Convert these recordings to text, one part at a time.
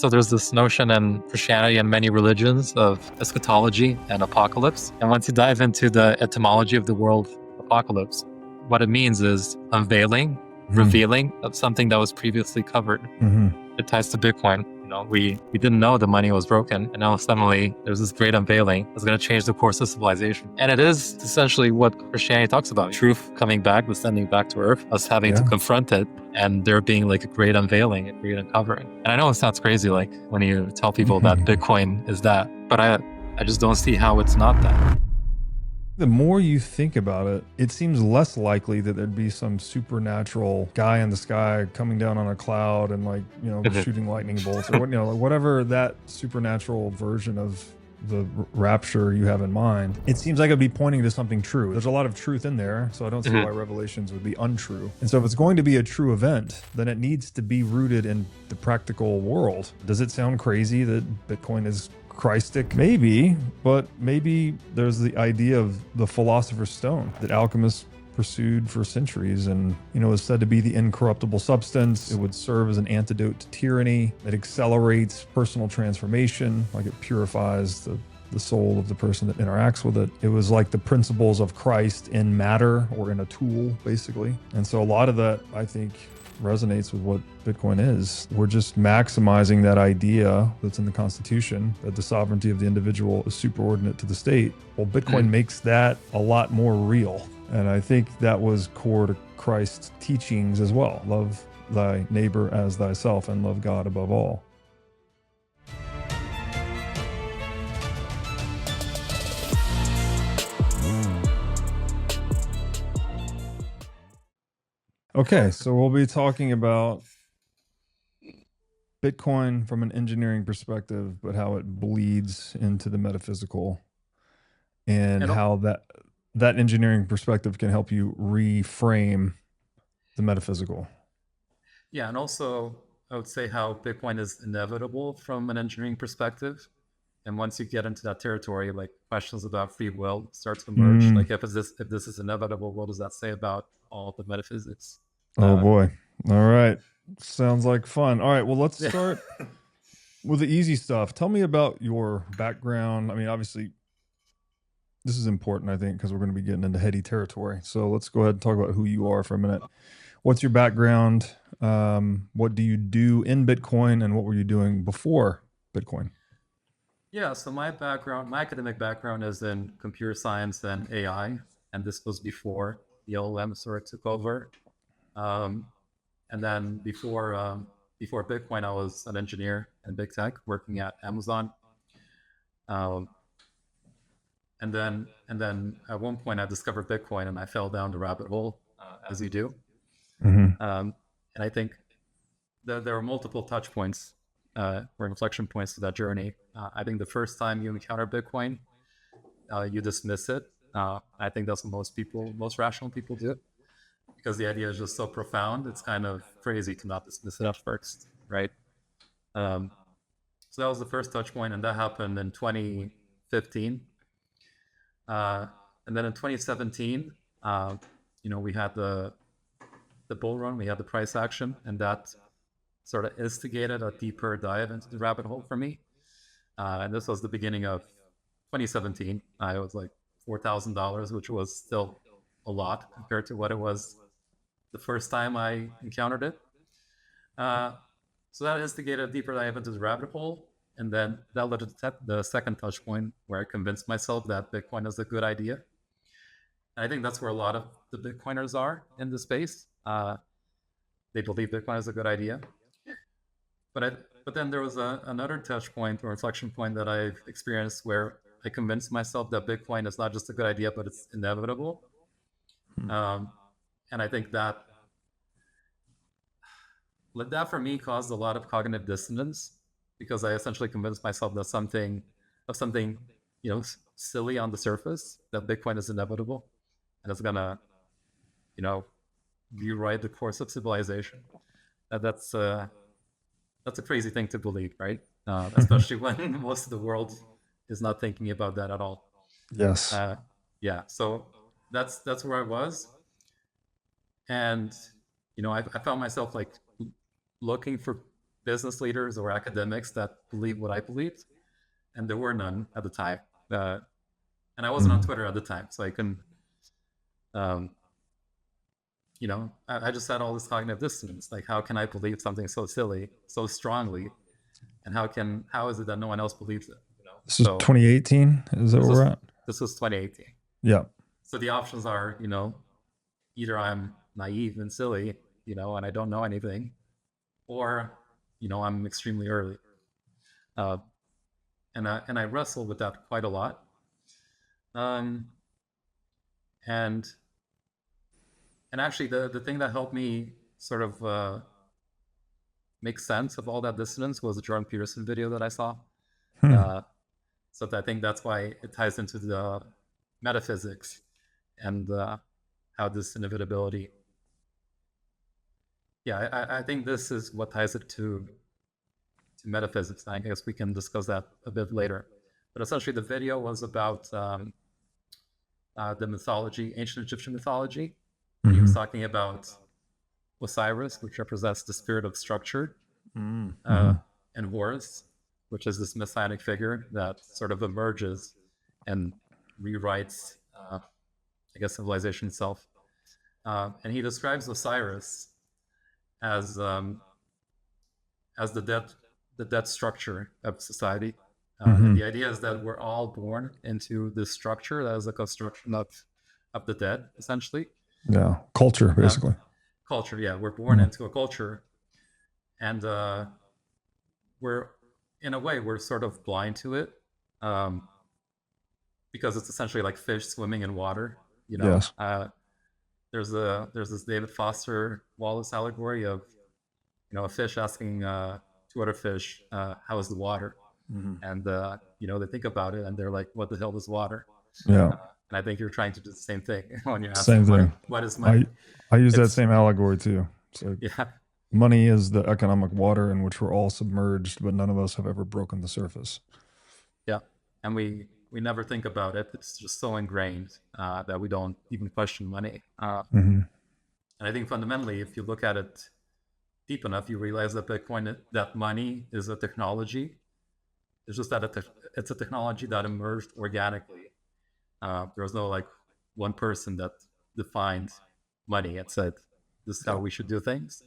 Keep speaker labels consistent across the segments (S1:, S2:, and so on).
S1: So there's this notion in Christianity and many religions of eschatology and apocalypse. And once you dive into the etymology of the word apocalypse, what it means is unveiling, revealing of something that was previously covered. It ties to Bitcoin. We didn't know the money was broken, and now suddenly there's this great unveiling that's going to change the course of civilization. And it is essentially what Christianity talks about: truth coming back, descending back to earth, us having to confront it, and there being like a great unveiling, a great uncovering. And I know it sounds crazy, like when you tell people that Bitcoin is that, but I just don't see how it's not that.
S2: The more you think about it, it seems less likely that there'd be some supernatural guy in the sky coming down on a cloud and shooting lightning bolts or whatever that supernatural version of the rapture you have in mind. It seems like it'd be pointing to something true. There's a lot of truth in there, so I don't see why Revelations would be untrue. And so if it's going to be a true event, then it needs to be rooted in the practical world. Does it sound crazy that Bitcoin is Christic? Maybe, but maybe there's the idea of the philosopher's stone that alchemists pursued for centuries and, is said to be the incorruptible substance. It would serve as an antidote to tyranny. It accelerates personal transformation, like it purifies the soul of the person that interacts with it. It was like the principles of Christ in matter or in a tool, basically. And so a lot of that, I think, resonates with what Bitcoin is. We're just maximizing that idea that's in the Constitution, that the sovereignty of the individual is superordinate to the state. Well, Bitcoin makes that a lot more real. And I think that was core to Christ's teachings as well. Love thy neighbor as thyself and love God above all. Okay, so we'll be talking about Bitcoin from an engineering perspective, but how it bleeds into the metaphysical and how that engineering perspective can help you reframe the metaphysical.
S1: Yeah, and also I would say how Bitcoin is inevitable from an engineering perspective. And once you get into that territory, like questions about free will start to emerge. Like if this is inevitable, what does that say about all the metaphysics?
S2: Oh boy. All right. Sounds like fun. All right. Well, let's start with the easy stuff. Tell me about your background. I mean, obviously, this is important, I think, because we're going to be getting into heady territory. So let's go ahead and talk about who you are for a minute. What's your background? What do you do in Bitcoin, and what were you doing before Bitcoin?
S1: Yeah, so my academic background is in computer science and AI, and this was before the LLM sort of took over. And then before Bitcoin, I was an engineer in big tech working at Amazon. And then at one point I discovered Bitcoin and I fell down the rabbit hole, as you do. And I think there are multiple touch points or inflection points to that journey. I think the first time you encounter Bitcoin, you dismiss it. I think that's what most rational people do, because the idea is just so profound. It's kind of crazy to not dismiss it at first, right? So that was the first touch point, and that happened in 2015. And then in 2017, we had the bull run, we had the price action, and that sort of instigated a deeper dive into the rabbit hole for me. And this was the beginning of 2017. It was like $4,000, which was still a lot compared to what it was the first time I encountered it. So that instigated a deeper dive into the rabbit hole. And then that led to the second touch point where I convinced myself that Bitcoin is a good idea. And I think that's where a lot of the Bitcoiners are in the space. They believe Bitcoin is a good idea. But then there was another touch point or inflection point that I've experienced where I convinced myself that Bitcoin is not just a good idea, but it's inevitable. And I think that for me caused a lot of cognitive dissonance, because I essentially convinced myself that something silly on the surface, that Bitcoin is inevitable and it's gonna rewrite the course of civilization. That's a crazy thing to believe, right? Especially when most of the world is not thinking about that at all.
S2: Yes.
S1: Yeah. So that's where I was, and I found myself like looking for business leaders or academics that believe what I believed, and there were none at the time. And I wasn't on Twitter at the time, so I couldn't. Um, I just had all this cognitive dissonance. Like, how can I believe something so silly, so strongly, and how is it that no one else believes it?
S2: This is 2018. Is that where we're at?
S1: This was 2018.
S2: Yeah.
S1: So the options are, either I'm naive and silly, and I don't know anything, or, I'm extremely early. And I wrestle with that quite a lot. And actually, the thing that helped me sort of make sense of all that dissonance was the Jordan Peterson video that I saw. So I think that's why it ties into the metaphysics and how this inevitability. Yeah, I think this is what ties it to metaphysics. I guess we can discuss that a bit later. But essentially, the video was about the mythology, ancient Egyptian mythology. He was talking about Osiris, which represents the spirit of structure, and Horus, which is this messianic figure that sort of emerges and rewrites, civilization itself. And he describes Osiris as the dead structure of society. And the idea is that we're all born into this structure that is a construction of the dead, essentially.
S2: Yeah, culture, basically.
S1: Culture, yeah. We're born into a culture, and we're, in a way, we're sort of blind to it, because it's essentially like fish swimming in water.
S2: Yes.
S1: There's this David Foster Wallace allegory of, a fish asking two other fish, how is the water? And they think about it and they're like, what the hell is water?
S2: Yeah.
S1: And I think you're trying to do the same thing when you're
S2: asking
S1: what is money?
S2: I use that same allegory too. So
S1: yeah.
S2: Money is the economic water in which we're all submerged, but none of us have ever broken the surface.
S1: Yeah. And we never think about it. It's just so ingrained that we don't even question money. And I think fundamentally, if you look at it deep enough, you realize that money is a technology. It's just that it's a technology that emerged organically. There was no one person that defined money and said, this is how we should do things.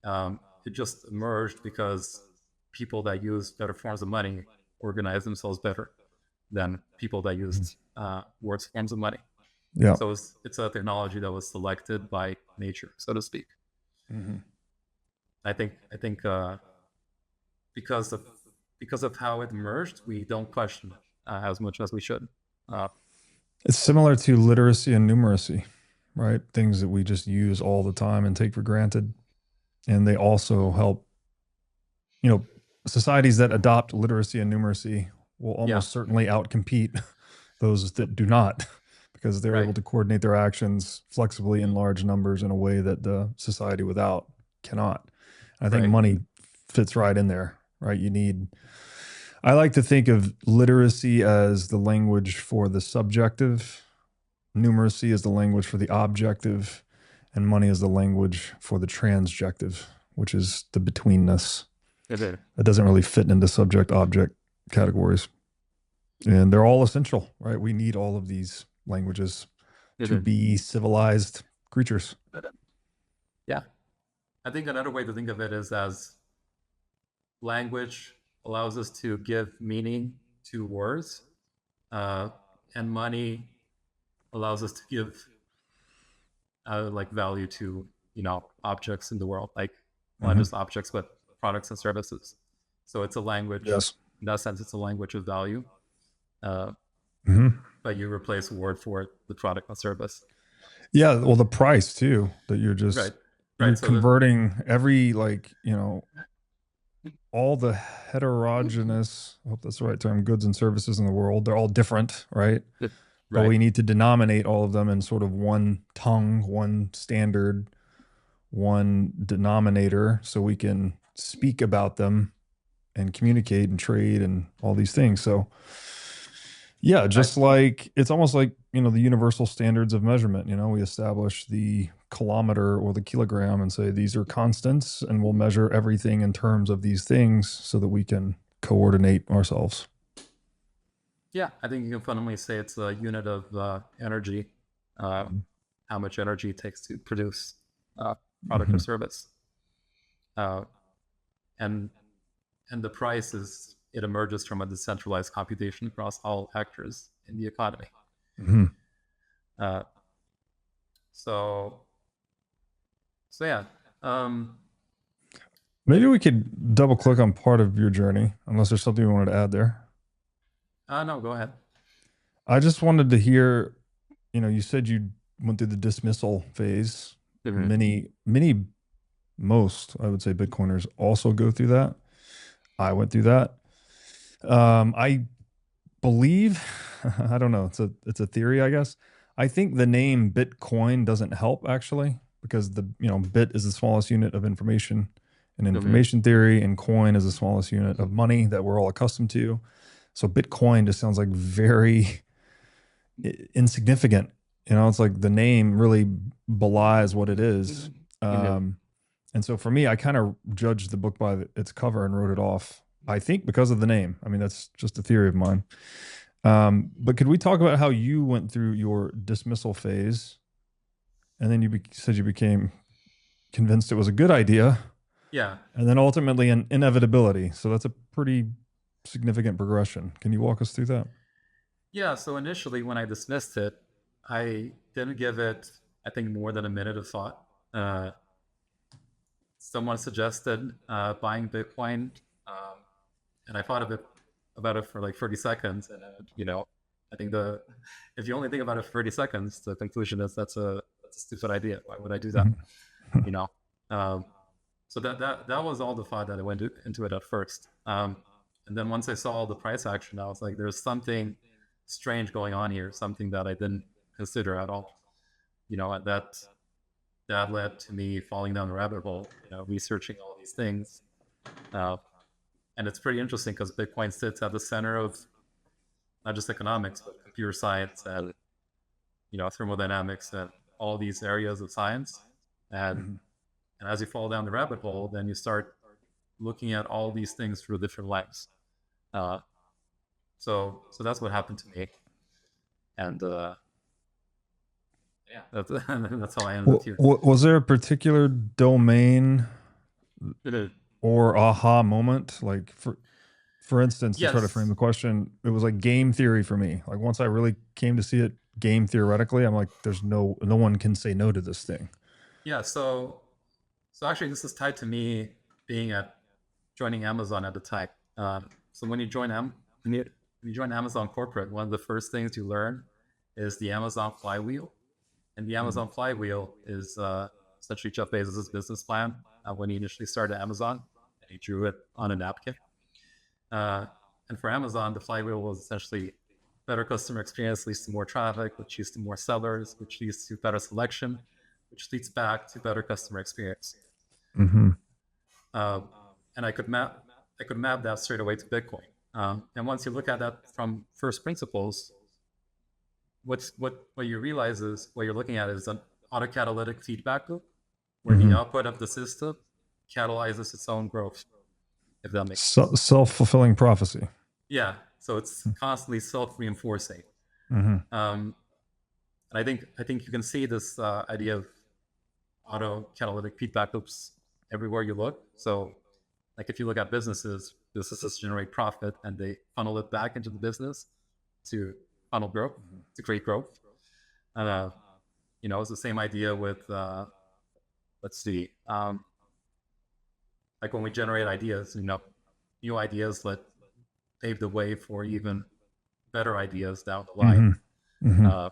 S1: It just emerged because people that use better forms of money organize themselves better than people that used worse forms of money.
S2: Yeah.
S1: So it's a technology that was selected by nature, so to speak. I think because of how it emerged, we don't question as much as we should.
S2: It's similar to literacy and numeracy, right? Things that we just use all the time and take for granted. And they also help, societies that adopt literacy and numeracy will almost certainly outcompete those that do not, because they're able to coordinate their actions flexibly in large numbers in a way that the society without cannot. I think money fits right in there, right? I like to think of literacy as the language for the subjective, numeracy is the language for the objective, and money is the language for the transjective, which is the betweenness. It doesn't really fit into subject-object categories. And they're all essential, right? We need all of these languages to be civilized creatures.
S1: Yeah. I think another way to think of it is as language allows us to give meaning to words, and money allows us to give value to objects in the world, not just objects but products and services. So it's a language.
S2: Yes.
S1: In that sense, it's a language of value, but you replace a word for it with product and service.
S2: Yeah, well, the price too, that you're just you're so converting every all the heterogeneous, I hope that's the right term, goods and services in the world. They're all different, right? But we need to denominate all of them in sort of one tongue, one standard, one denominator, so we can speak about them and communicate and trade and all these things. So yeah, just like it's almost like, the universal standards of measurement. We establish the kilometer or the kilogram and say these are constants, and we'll measure everything in terms of these things so that we can coordinate ourselves.
S1: Yeah, I think you can fundamentally say it's a unit of energy, uh, how much energy it takes to produce product or service, uh, and and the price is it emerges from a decentralized computation across all actors in the economy.
S2: Mm-hmm.
S1: Uh, so so yeah, um,
S2: Maybe we could double click on part of your journey, unless there's something you wanted to add there.
S1: no, go ahead.
S2: I just wanted to hear, you said you went through the dismissal phase.
S1: Mhm.
S2: Many, most, I would say, Bitcoiners also go through that. I went through that. I believe, I don't know, it's a theory, I guess. I think the name Bitcoin doesn't help actually, because bit is the smallest unit of information in
S1: Mhm.
S2: information theory, and coin is the smallest unit of money that we're all accustomed to. So Bitcoin just sounds like very insignificant. It's like the name really belies what it is.
S1: Mhm.
S2: And so for me, I kind of judged the book by its cover and wrote it off. I think because of the name. I mean, that's just a theory of mine. But could we talk about how you went through your dismissal phase, and then you said you became convinced it was a good idea,
S1: Yeah,
S2: and then ultimately an inevitability. So that's a pretty significant progression. Can you walk us through that?
S1: yeah. So initially, when I dismissed it, I didn't give it, I think, more than a minute of thought. Uh, Someone suggested buying Bitcoin, um, and I thought about it for like 30 seconds, and I think the if you only think about it for 30 seconds, the conclusion is that's a stupid idea. Why would I do that?
S2: Mhm.
S1: You know, um, so that was all the thought that I went into it at first, and then once I saw all the price action, I was like, there's something strange going on here, something that I didn't consider at all. And that led to me falling down the rabbit hole, researching all these things. Uh, and it's pretty interesting because Bitcoin sits at the center of not just economics, but computer science and thermodynamics and all these areas of science. And
S2: Mhm.
S1: and as you fall down the rabbit hole, then you start looking at all these things through a different lens. Uh, so that's what happened to me, and yeah, that's how I ended up here.
S2: Was there a particular domain or aha moment? Like for instance, to try to frame
S1: Yes,
S2: the question, it was like game theory for me. Like once I really came to see it game theoretically, I'm like, there's no one can say no to this thing.
S1: yeah. So actually, this is tied to me being at joining Amazon at the time. So when you join Amazon corporate, one of the first things you learn is the Amazon flywheel, and the
S2: Mhm.
S1: Amazon flywheel is essentially Jeff Bezos' business plan when he initially started Amazon, and he drew it on a napkin. Uh, and for Amazon, the flywheel was essentially better customer experience leads to more traffic, which leads to more sellers, which leads to better selection, which leads back to better customer experience.
S2: Mhm.
S1: Um, and I could map that straight away to Bitcoin. And once you look at that from first principles, what you realize is what you're looking at is an autocatalytic feedback loop where the
S2: Mhm.
S1: output of the system catalyzes its own growth, if that makes
S2: So,
S1: sense.
S2: self-fulfilling prophecy.
S1: Yeah, so it's constantly self-reinforcing.
S2: Mhm.
S1: Um, and I think you can see this idea of autocatalytic feedback loops everywhere you look. So, like if you look at businesses generate profit and they funnel it back into the business to funnel growth, to create growth. And it's the same idea with let's see, like when we generate ideas, new ideas that pave the way for even better ideas down the line.
S2: Mhm. Mhm.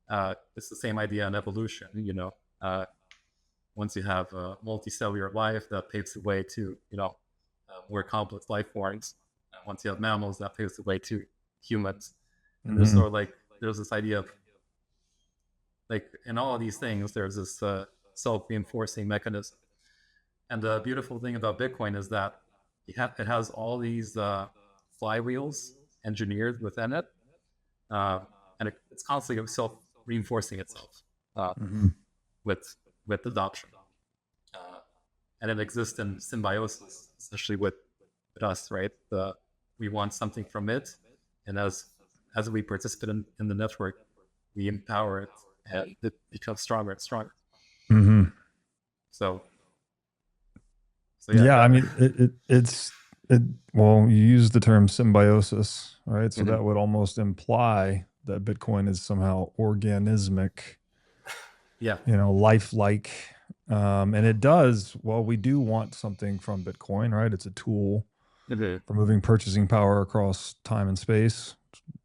S1: Uh, it's the same idea in evolution. Once you have a multicellular life, that paves the way to more complex life forms. And once you have mammals, that paves the way to humans. And there's
S2: Mhm.
S1: sort of like there's this idea of like in all of these things, there's this self-reinforcing mechanism. And the beautiful thing about Bitcoin is that it has all these flywheels engineered within it, uh, and it's constantly self-reinforcing itself. Uh,
S2: Mhm.
S1: with adoption, and it exists in symbiosis, especially with us, right? We want something from it, and as we participate in the network, we empower it, and it becomes stronger and stronger.
S2: Mm-hmm.
S1: So, so yeah,
S2: Yeah, I
S1: that.
S2: mean, well, you use the term symbiosis, right? So
S1: Mhm.
S2: that would almost imply that Bitcoin is somehow organismic,
S1: Yeah.
S2: lifelike. And it does, well, we do want something from Bitcoin, right? It's a tool
S1: Mhm.
S2: for moving purchasing power across time and space.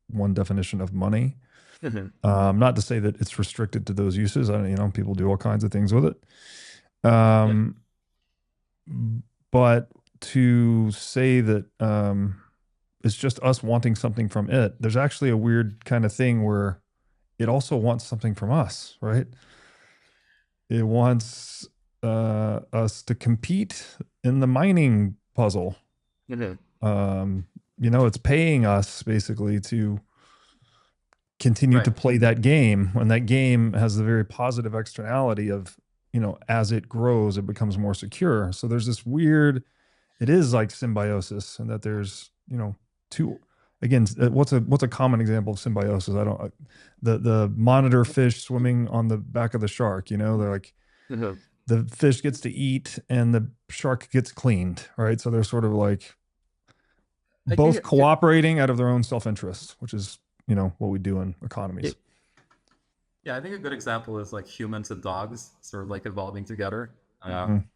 S2: One definition of money.
S1: Mhm.
S2: Not to say that it's restricted to those uses. People do all kinds of things with it.
S1: Yeah.
S2: Um, but to say that it's just us wanting something from it, there's actually a weird kind of thing where it also wants something from us, right? It wants us to compete in the mining puzzle.
S1: Mhm.
S2: Um, it's paying us basically to continue to
S1: Right.
S2: play that game, and that game has the very positive externality of, as it grows, it becomes more secure. So there's this weird, it is like symbiosis, and that there's, two, again, what's a common example of symbiosis? I don't, the monitor fish swimming on the back of the shark, they're like,
S1: Mhm.
S2: the fish gets to eat and the shark gets cleaned, right? So they're sort of like
S1: I think
S2: both cooperating out of their own self-interest, which is, what we do in economies.
S1: yeah, I think a good example is like humans and dogs sort of like evolving together.
S2: Mhm.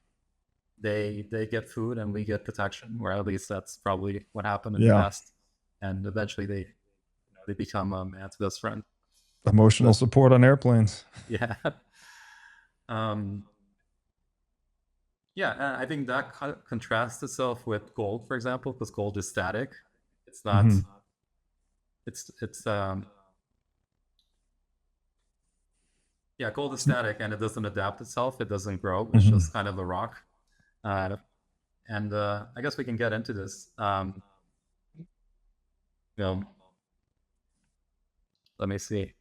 S1: They get food and we get protection, or at least that's probably what happened in the
S2: Yeah.
S1: past. And eventually they become a man's best friend.
S2: Emotional
S1: But
S2: support on airplanes.
S1: yeah, um, yeah, and I think that contrasts itself with gold, for example, because gold is static. It's not.
S2: Hmm.
S1: It's yeah, gold is static and it doesn't adapt itself. It doesn't grow. It's
S2: Hmm.
S1: just kind of a rock. And I guess we can get into this. You know, let me see.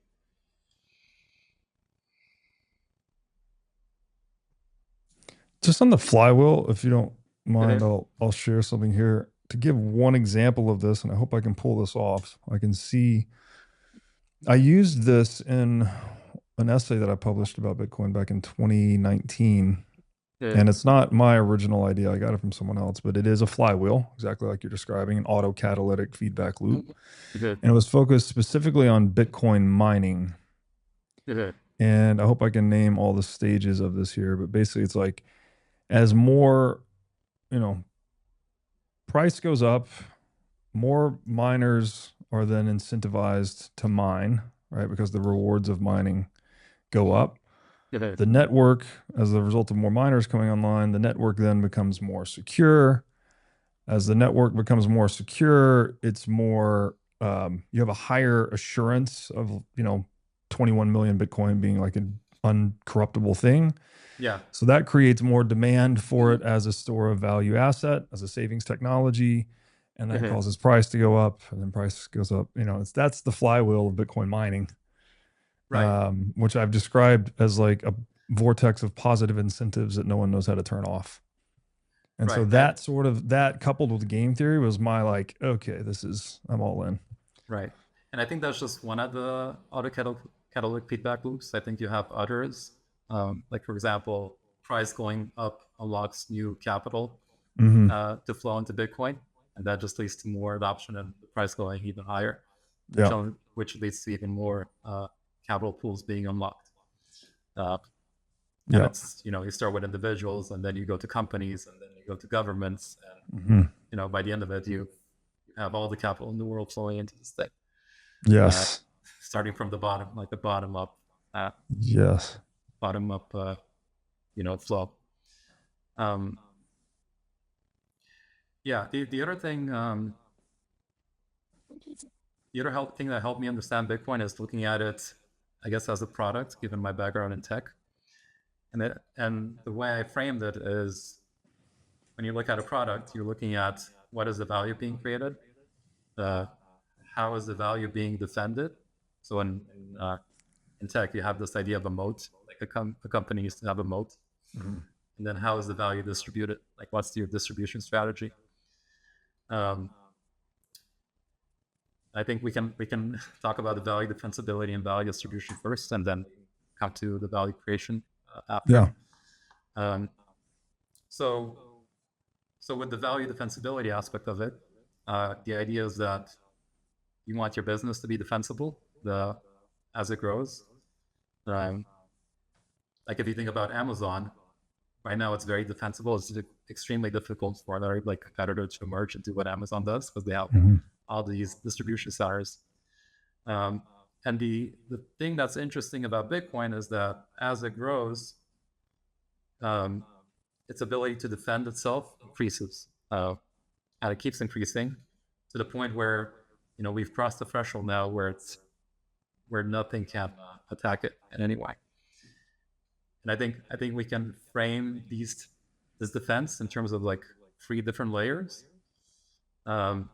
S2: Just on the flywheel, if you don't mind,
S1: Mhm.
S2: I'll share something here to give one example of this, and I hope I can pull this off. I can see I used this in an essay that I published about Bitcoin back in 2019.
S1: Mhm.
S2: And it's not my original idea. I got it from someone else, but it is a flywheel, exactly like you're describing, an autocatalytic feedback loop.
S1: Mhm.
S2: And it was focused specifically on Bitcoin mining.
S1: Mhm.
S2: And I hope I can name all the stages of this here, but basically it's like as more, you know, price goes up, more miners are then incentivized to mine, right? Because the rewards of mining go up.
S1: Mhm.
S2: The network, as a result of more miners coming online, the network then becomes more secure. As the network becomes more secure, it's more, you have a higher assurance of, 21 million Bitcoin being like an uncorruptible thing.
S1: Yeah.
S2: So that creates more demand for it as a store of value asset, as a savings technology, and that
S1: Mhm.
S2: causes price to go up, and then price goes up. That's the flywheel of Bitcoin mining,
S1: Right.
S2: which I've described as like a vortex of positive incentives that no one knows how to turn off. And so
S1: Right. And
S2: that coupled with game theory was my like, okay, I'm all in.
S1: right. And I think that's just one of the autocatalytic feedback loops. I think you have others. Like for example, price going up unlocks new capital
S2: Hmm.
S1: to flow into Bitcoin, and that just leads to more adoption and the price going even higher,
S2: Yeah.
S1: which leads to even more capital pools being unlocked. Uh, and
S2: Yeah.
S1: it's you start with individuals, and then you go to companies, and then you go to governments, and
S2: Hmm.
S1: by the end of it, you have all the capital in the world flowing into this thing, uh,
S2: Yes.
S1: starting from the bottom, like the uh,
S2: Yes.
S1: bottom up, flow. Um, yeah. The other thing, the other thing that helped me understand Bitcoin is looking at it, I guess, as a product, given my background in tech. And the way I framed it is when you look at a product, you're looking at what is the value being created, uh, how is the value being defended. So in tech, you have this idea of a moat, like a company needs to have a moat. And then how is the value distributed? Like, what's your distribution strategy? I think we can talk about the value defensibility and value distribution first, and then come to the value creation after.
S2: Yeah.
S1: So with the value defensibility aspect of it, the idea is that you want your business to be defensible as it grows. Like if you think about Amazon, right now it's very defensible. It's extremely difficult for another like competitor to emerge and do what Amazon does because they have all these distribution centers. And the thing that's interesting about Bitcoin is that as it grows, its ability to defend itself increases, and it keeps increasing to the point where we've crossed the threshold now where nothing can attack it in any way. And I think we can frame this defense in terms of like 3 different layers. So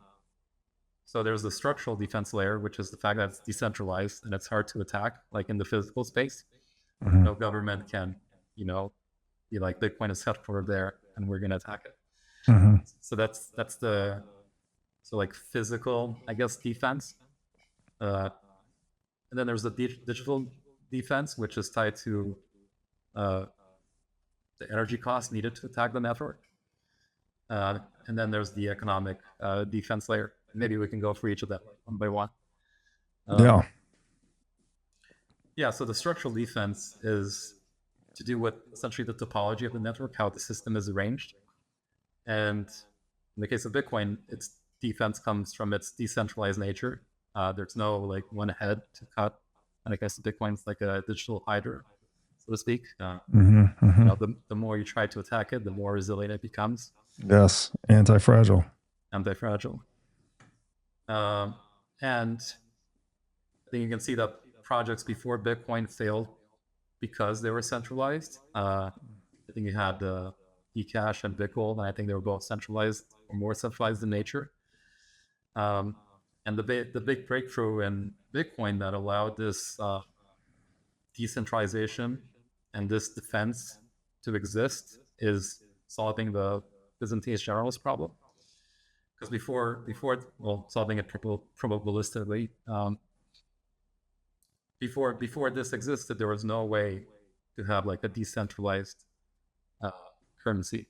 S1: there's the structural defense layer, which is the fact that it's decentralized and it's hard to attack, like in the physical space. No government can, be like Bitcoin is headquartered there and we're going to attack it. So that's the like physical, I guess, defense. And then there's the digital defense, which is tied to the energy cost needed to attack the network. And then there's the economic defense layer. Maybe we can go through each of them one by one. Yeah, so the structural defense is to do with essentially the topology of the network, how the system is arranged. And in the case of Bitcoin, its defense comes from its decentralized nature. There's no like one head to cut. And I guess Bitcoin's like a digital hydra, so to speak. The more you try to attack it, the more resilient it becomes.
S2: Yes, anti-fragile.
S1: And I think you can see that projects before Bitcoin failed because they were centralized. I think you had eCash and Bitcoin, and I think they were both centralized or more centralized in nature. And the big breakthrough in Bitcoin that allowed this decentralization and this defense to exist is solving the Byzantine generalist problem. Because before solving it probabilistically, before this existed, there was no way to have like a decentralized currency.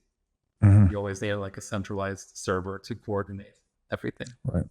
S1: You always needed like a centralized server to coordinate everything.
S2: Right.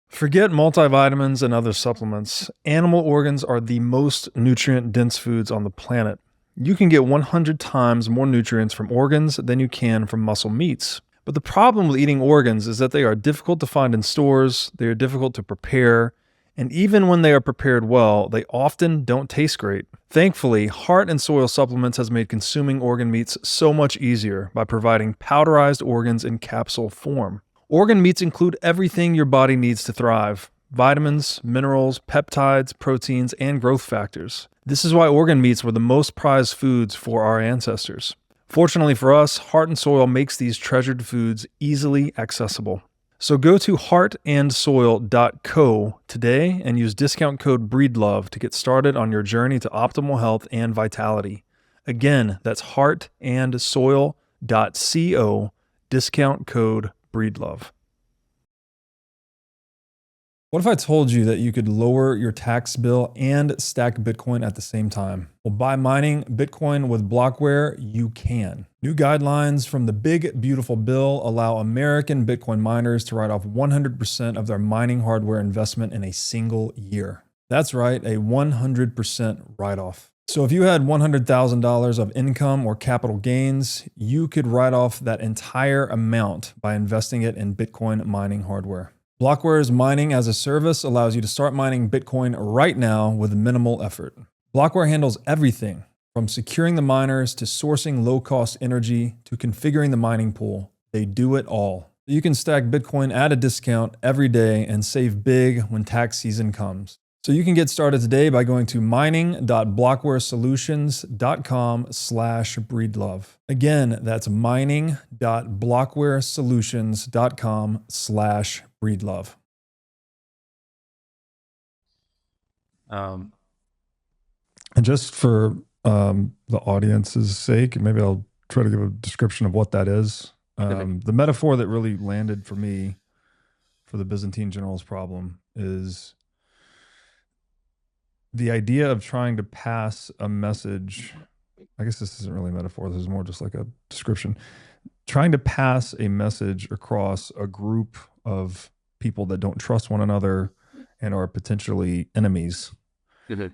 S2: Forget multivitamins and other supplements. Animal organs are the most nutrient-dense foods on the planet. You can get 100 times more nutrients from organs than you can from muscle meats. But the problem with eating organs is that they are difficult to find in stores, they are difficult to prepare, and even when they are prepared well, they often don't taste great. Thankfully, Heart and Soil Supplements has made consuming organ meats so much easier by providing powderized organs in capsule form. Organ meats include everything your body needs to thrive: vitamins, minerals, peptides, proteins, and growth factors. This is why organ meats were the most prized foods for our ancestors. Fortunately for us, Heart and Soil makes these treasured foods easily accessible. So go to heartandsoil.co today and use discount code BREEDLOVE to get started on your journey to optimal health and vitality. Again, that's heartandsoil.co, discount code BREEDLOVE. What if I told you that you could lower your tax bill and stack Bitcoin at the same time? Well, by mining Bitcoin with Blockware, you can. New guidelines from the Big Beautiful Bill allow American Bitcoin miners to write off 100% of their mining hardware investment in a single year. That's right, a 100% write-off. So if you had $100,000 of income or capital gains, you could write off that entire amount by investing it in Bitcoin mining hardware. Blockware's mining as a service allows you to start mining Bitcoin right now with minimal effort. Blockware handles everything from securing the miners to sourcing low-cost energy to configuring the mining pool. They do it all. You can stack Bitcoin at a discount every day and save big when tax season comes. So you can get started today by going to mining.blockwaresolutions.com/breedlove. Again, that's mining.blockwaresolutions.com/breedlove. And just for the audience's sake, maybe I'll try to give a description of what that is. The metaphor that really landed for me for the Byzantine generals problem is the idea of trying to pass a message. I guess this isn't really a metaphor. This is more just like a description. Trying to pass a message across a group of people that don't trust one another and are potentially enemies.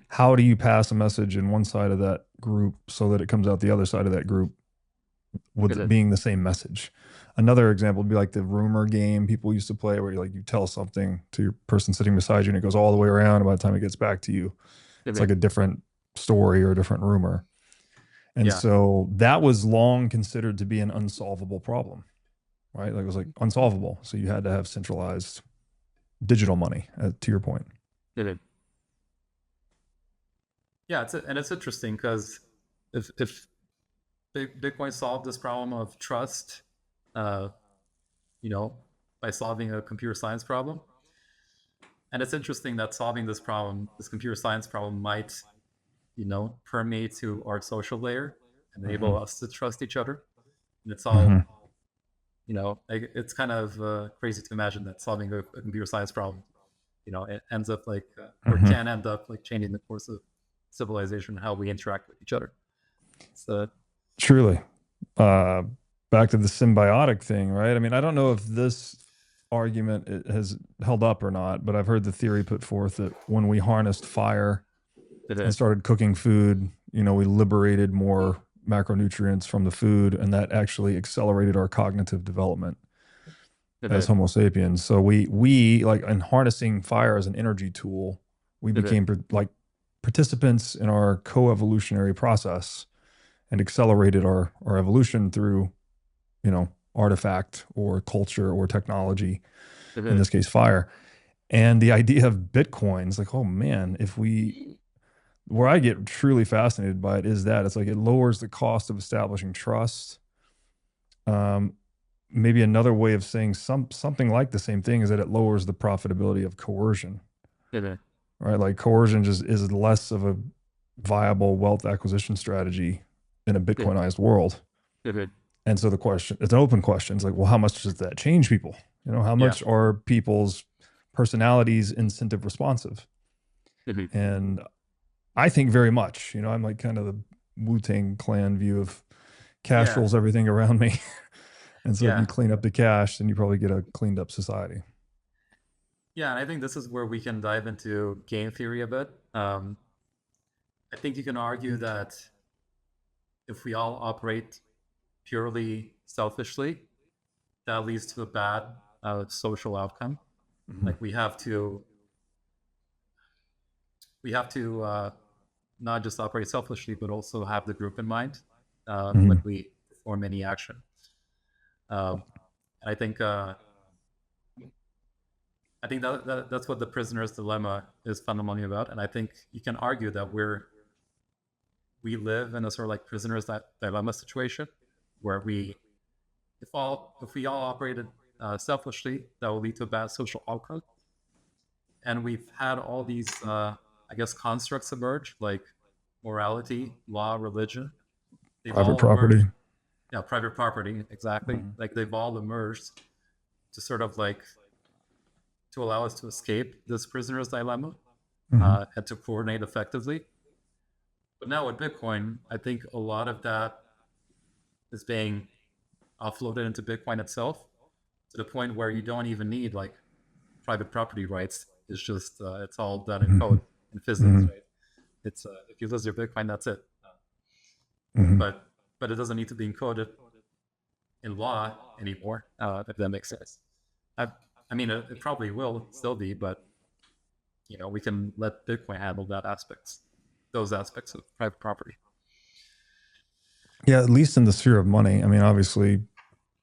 S2: How do you pass a message in one side of that group so that it comes out the other side of that group with it being the same message? Another example would be like the rumor game people used to play, where you tell something to your person sitting beside you and it goes all the way around, and by the time it gets back to you, it's like a different story or a different rumor. And so that was long considered to be an unsolvable problem, right? Like it was like unsolvable. So you had to have centralized digital money, to your point.
S1: Yeah, it's interesting because if Bitcoin solved this problem of trust, uh, by solving a computer science problem, and it's interesting that solving this problem, this computer science problem, might permeate to our social layer and enable us to trust each other. And it's all, like, it's kind of crazy to imagine that solving a computer science problem, it ends up like, or can end up like changing the course of civilization, how we interact with each other. So
S2: truly, back to the symbiotic thing, right? I mean, I don't know if this argument has held up or not, but I've heard the theory put forth that when we harnessed fire and started cooking food, we liberated more macronutrients from the food, and that actually accelerated our cognitive development as Homo sapiens. So we like, in harnessing fire as an energy tool, we became like participants in our co-evolutionary process and accelerated our evolution through, artifact or culture or technology, in this case, fire. And the idea of Bitcoins, like, oh man, where I get truly fascinated by it is that it's like it lowers the cost of establishing trust. Maybe another way of saying something like the same thing is that it lowers the profitability of coercion. Right? Like coercion just is less of a viable wealth acquisition strategy in a Bitcoinized world. And so the question, it's an open question. It's like, well, how much does that change people? How much are people's personalities incentive responsive? And I think very much. I'm like kind of the Wu-Tang Clan view of cash rules everything around me. And so if you clean up the cash, then you probably get a cleaned up society.
S1: Yeah, and I think this is where we can dive into game theory a bit. I think you can argue that if we all operate purely selfishly, that leads to a bad social outcome. Like we have to not just operate selfishly, but also have the group in mind when we perform any action. And I think that's what the prisoner's dilemma is fundamentally about. And I think you can argue that we live in a sort of like prisoner's dilemma situation, where if we all operated selfishly, that will lead to a bad social outcome. And we've had all these, constructs emerge, like morality, law, religion. They've
S2: private
S1: all
S2: property.
S1: Emerged, yeah, private property, exactly. Like they've all emerged to sort of like to allow us to escape this prisoner's dilemma and to coordinate effectively. But now with Bitcoin, I think a lot of that is being offloaded into Bitcoin itself, to the point where you don't even need like private property rights. It's just it's all done in code in physics, right? It's if you lose your Bitcoin, that's it. But it doesn't need to be encoded in law anymore, if that makes sense. I mean, it probably will still be, but we can let Bitcoin handle those aspects of private property.
S2: Yeah, at least in the sphere of money. I mean, obviously,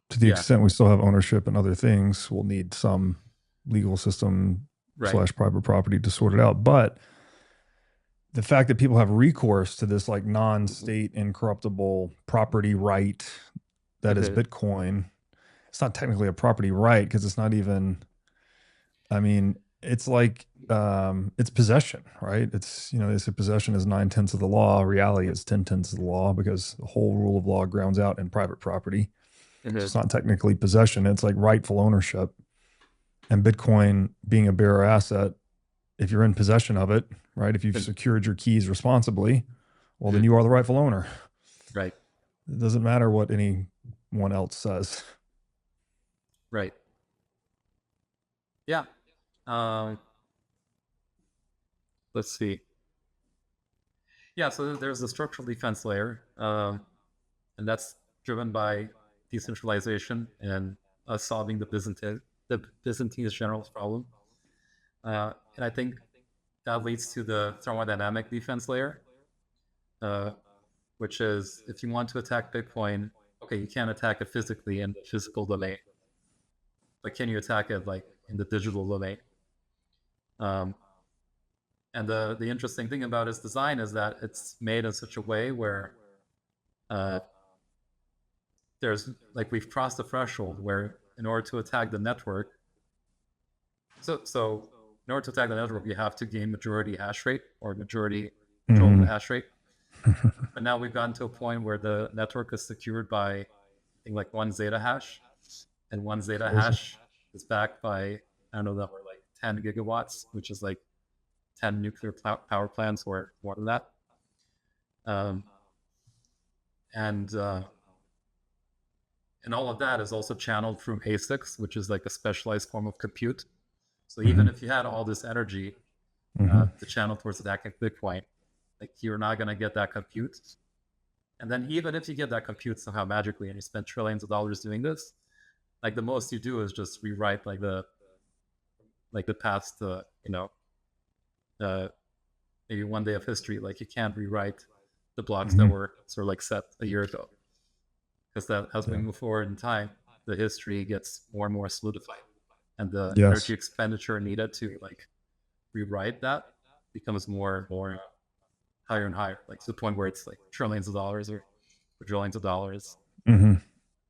S2: to the extent we still have ownership and other things, we'll need some legal system / private property to sort it out. But the fact that people have recourse to this like non-state incorruptible property right that is Bitcoin, it's not technically a property right because it's not even, I mean, it's like it's possession, right? It's, they say possession is 9/10 of the law. Reality is 10/10 of the law, because the whole rule of law grounds out in private property. So it's not technically possession, it's like rightful ownership. And Bitcoin being a bearer asset, if you're in possession of it, right? If you've secured your keys responsibly, well, then you are the rightful owner.
S1: Right.
S2: It doesn't matter what anyone else says.
S1: Right. Yeah. Let's see. Yeah, so there's a structural defense layer, and that's driven by decentralization and us solving the Byzantine's general problem. And I think that leads to the thermodynamic defense layer, uh, which is if you want to attack Bitcoin, okay, you can't attack it physically in the physical domain, but can you attack it like in the digital domain? And the interesting thing about its design is that it's made in such a way where there's like we've crossed the threshold where in order to attack the network, so in order to attack the network, you have to gain majority hash rate or majority control of the hash rate. But now we've gotten to a point where the network is secured by I think like 1 zeta hash, and 1 zeta hash is backed by I don't know number like 10 gigawatts, which is like 10 nuclear power plants or more than that. And all of that is also channeled through ASICs, which is like a specialized form of compute. So even if you had all this energy to channel towards attacking Bitcoin, like you're not going to get that compute. And then even if you get that compute somehow magically and you spend trillions of dollars doing this, like the most you do is just rewrite like the past, maybe one day of history. Like you can't rewrite the blocks that were sort of like set a year ago, because that as we move forward in time, the history gets more and more solidified, and the energy expenditure needed to like rewrite that becomes more and more higher and higher, like to the point where it's like trillions of dollars or quadrillions of dollars.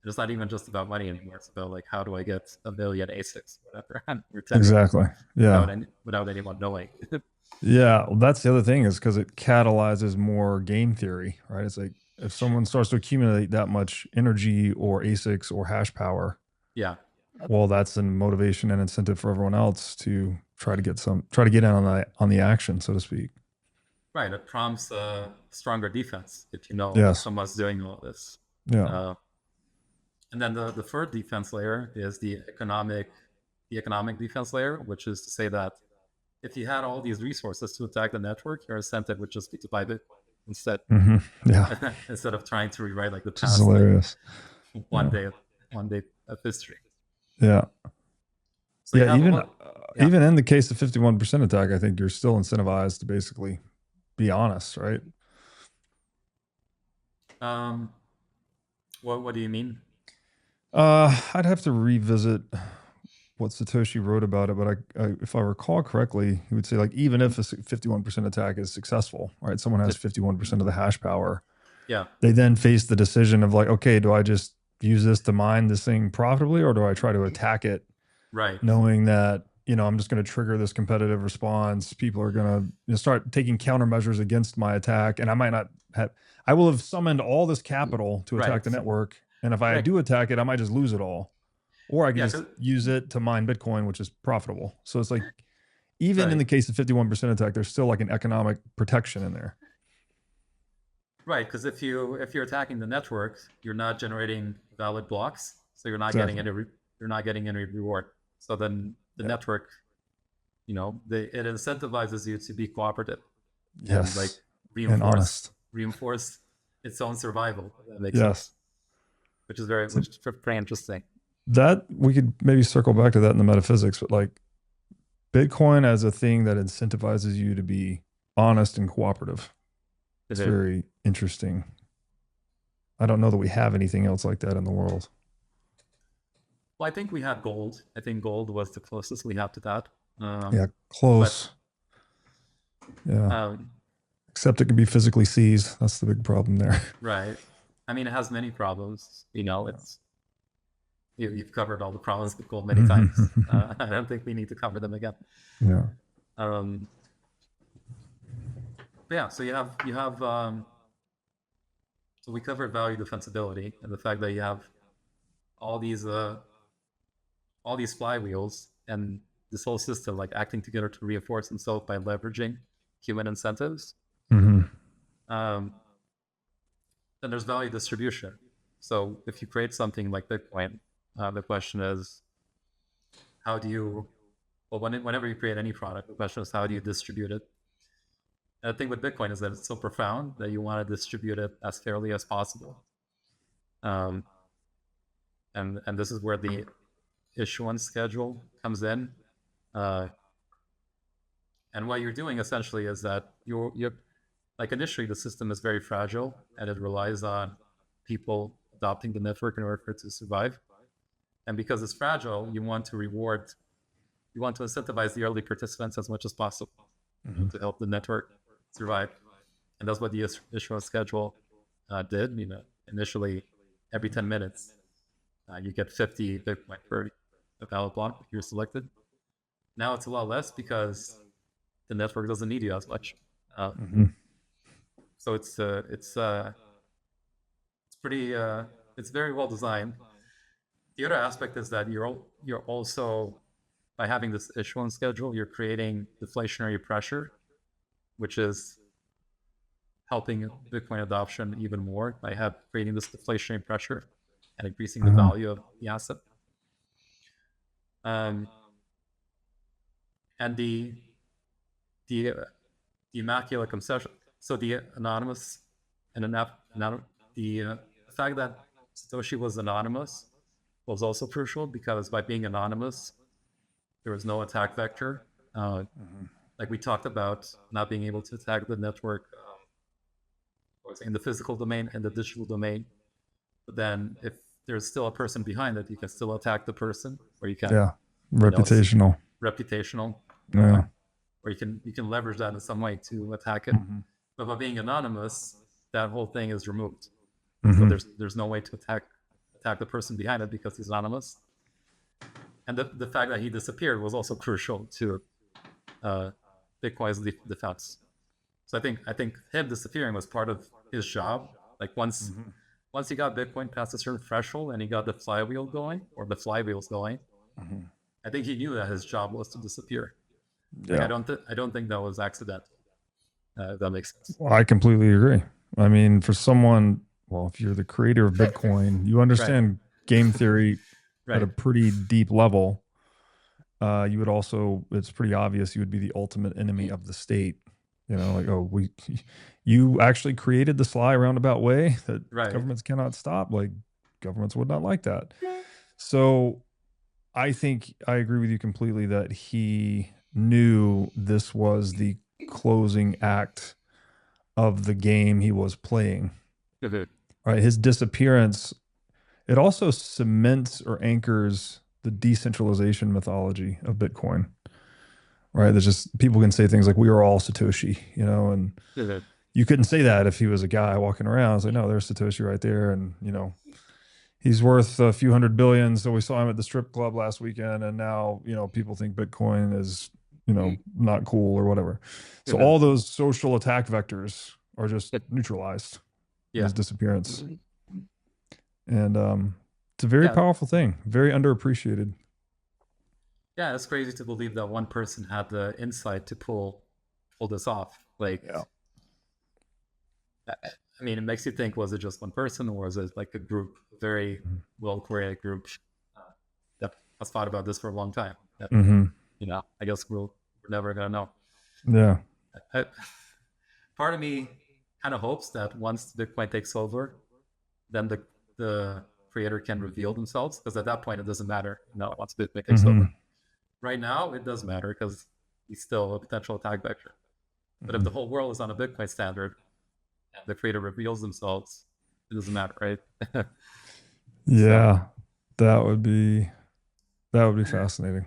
S1: It's not even just about money anymore. It's about like, how do I get a million ASICs, whatever.
S2: Exactly. Yeah.
S1: Without anyone knowing.
S2: Yeah. Well, that's the other thing, is because it catalyzes more game theory, right? It's like if someone starts to accumulate that much energy or ASICs or hash power,
S1: yeah,
S2: well, that's a motivation and incentive for everyone else to try to get in on the action, so to speak.
S1: right. It prompts a stronger defense if you know someone's doing all this.
S2: Yeah.
S1: And then the third defense layer is the economic defense layer, which is to say that if you had all these resources to attack the network, your incentive would just be to buy Bitcoin instead.
S2: Yeah.
S1: Instead of trying to rewrite like the
S2: past hilarious.
S1: Like, one day of history.
S2: Yeah. So even in the case of 51% attack, I think you're still incentivized to basically be honest, right?
S1: What do you mean?
S2: I'd have to revisit what Satoshi wrote about it, but if I recall correctly, he would say like even if a 51% attack is successful, right? Someone has 51% of the hash power.
S1: Yeah.
S2: They then face the decision of like, okay, do I just use this to mine this thing profitably, or do I try to attack it?
S1: Right.
S2: Knowing that, I'm just going to trigger this competitive response. People are going to start taking countermeasures against my attack, and I will have summoned all this capital to attack the network. And if I do attack it, I might just lose it all. Or I can just use it to mine Bitcoin, which is profitable. So it's like, even in the case of 51% attack, there's still like an economic protection in there.
S1: Right, because if you're attacking the network, you're not generating valid blocks, so you're not getting any reward. So then the network, it incentivizes you to be cooperative.
S2: Yes.
S1: And like reinforce its own survival. That makes sense. Which is very interesting.
S2: That we could maybe circle back to that in the metaphysics, but like Bitcoin as a thing that incentivizes you to be honest and cooperative. It's very interesting. I don't know that we have anything else like that in the world.
S1: Well, I think we have gold. I think gold was the closest we have to that.
S2: Close. Except it can be physically seized. That's the big problem there.
S1: Right. I mean, it has many problems. It's You've covered all the problems with gold many times. I don't think we need to cover them again.
S2: Yeah.
S1: Um, but yeah, so so we covered value defensibility and the fact that you have all these uh, all these flywheels and this whole system like acting together to reinforce themselves by leveraging human incentives.
S2: Mm-hmm.
S1: Then there's value distribution. So if you create something like Bitcoin, the question is, how do you, well, whenever you create any product, the question is, how do you distribute it? And the thing with Bitcoin is that it's so profound that you want to distribute it as fairly as possible. Um, and this is where the issuance schedule comes in. And what you're doing essentially is that you're like initially the system is very fragile and it relies on people adopting the network in order for it to survive. And because it's fragile, you want to incentivize the early participants as much as possible to help the network survive. And that's what the issuance schedule did. Initially, every 10 minutes, you get 50 Bitcoin per ballot block if you're selected. Now it's a lot less because the network doesn't need you as much. So it's pretty it's very well designed. The other aspect is that you're also, by having this issuance schedule, you're creating deflationary pressure, which is helping Bitcoin adoption even more by creating this deflationary pressure and increasing the value of the asset. And the immaculate conception. So the anonymous and the fact that Satoshi was anonymous was also crucial, because by being anonymous, there was no attack vector. Like we talked about, not being able to attack the network in the physical domain and the digital domain. But then if there's still a person behind it, you can still attack the person, or you can
S2: reputational.
S1: Yeah. Or you can leverage that in some way to attack it. But by being anonymous, that whole thing is removed. So there's no way to attack the person behind it because he's anonymous. And the fact that he disappeared was also crucial to Bitcoin's defense. So I think him disappearing was part of his job. Like once he got Bitcoin past a certain threshold and he got the flywheel going, or the flywheels going, I think he knew that his job was to disappear.
S2: Yeah.
S1: Like, I don't think that was accidental. If that makes sense.
S2: Well, I completely agree. I mean, for someone, well, if you're the creator of Bitcoin, you understand game theory at a pretty deep level. You would also, it's pretty obvious you would be the ultimate enemy of the state. Like, you actually created the sly roundabout way that governments cannot stop. Like, governments would not like that. So I think I agree with you completely that he knew this was the closing act of the game he was playing. Right, his disappearance, it also cements or anchors the decentralization mythology of Bitcoin. Right, there's just, people can say things like, we are all Satoshi, and you couldn't say that if he was a guy walking around. It's like, no, there's Satoshi right there, and he's worth a few $100 billion. So we saw him at the strip club last weekend, and now people think Bitcoin is not cool or whatever. So all those social attack vectors are just neutralized in his disappearance. And it's a very powerful thing, very underappreciated.
S1: Yeah, it's crazy to believe that one person had the insight to pull this off. Like, I mean, it makes you think, was it just one person, or was it like a group, a very well-coordinated group that has thought about this for a long time? That, I guess we're never going to know.
S2: Yeah.
S1: Part of me kind of hopes that once Bitcoin takes over, then the creator can reveal themselves, because at that point it doesn't matter. Once Bitcoin takes over. Right now, it does matter because he's still a potential attack vector. But if the whole world is on a Bitcoin standard and the creator reveals themselves, it doesn't matter, right?
S2: Yeah, that would be fascinating.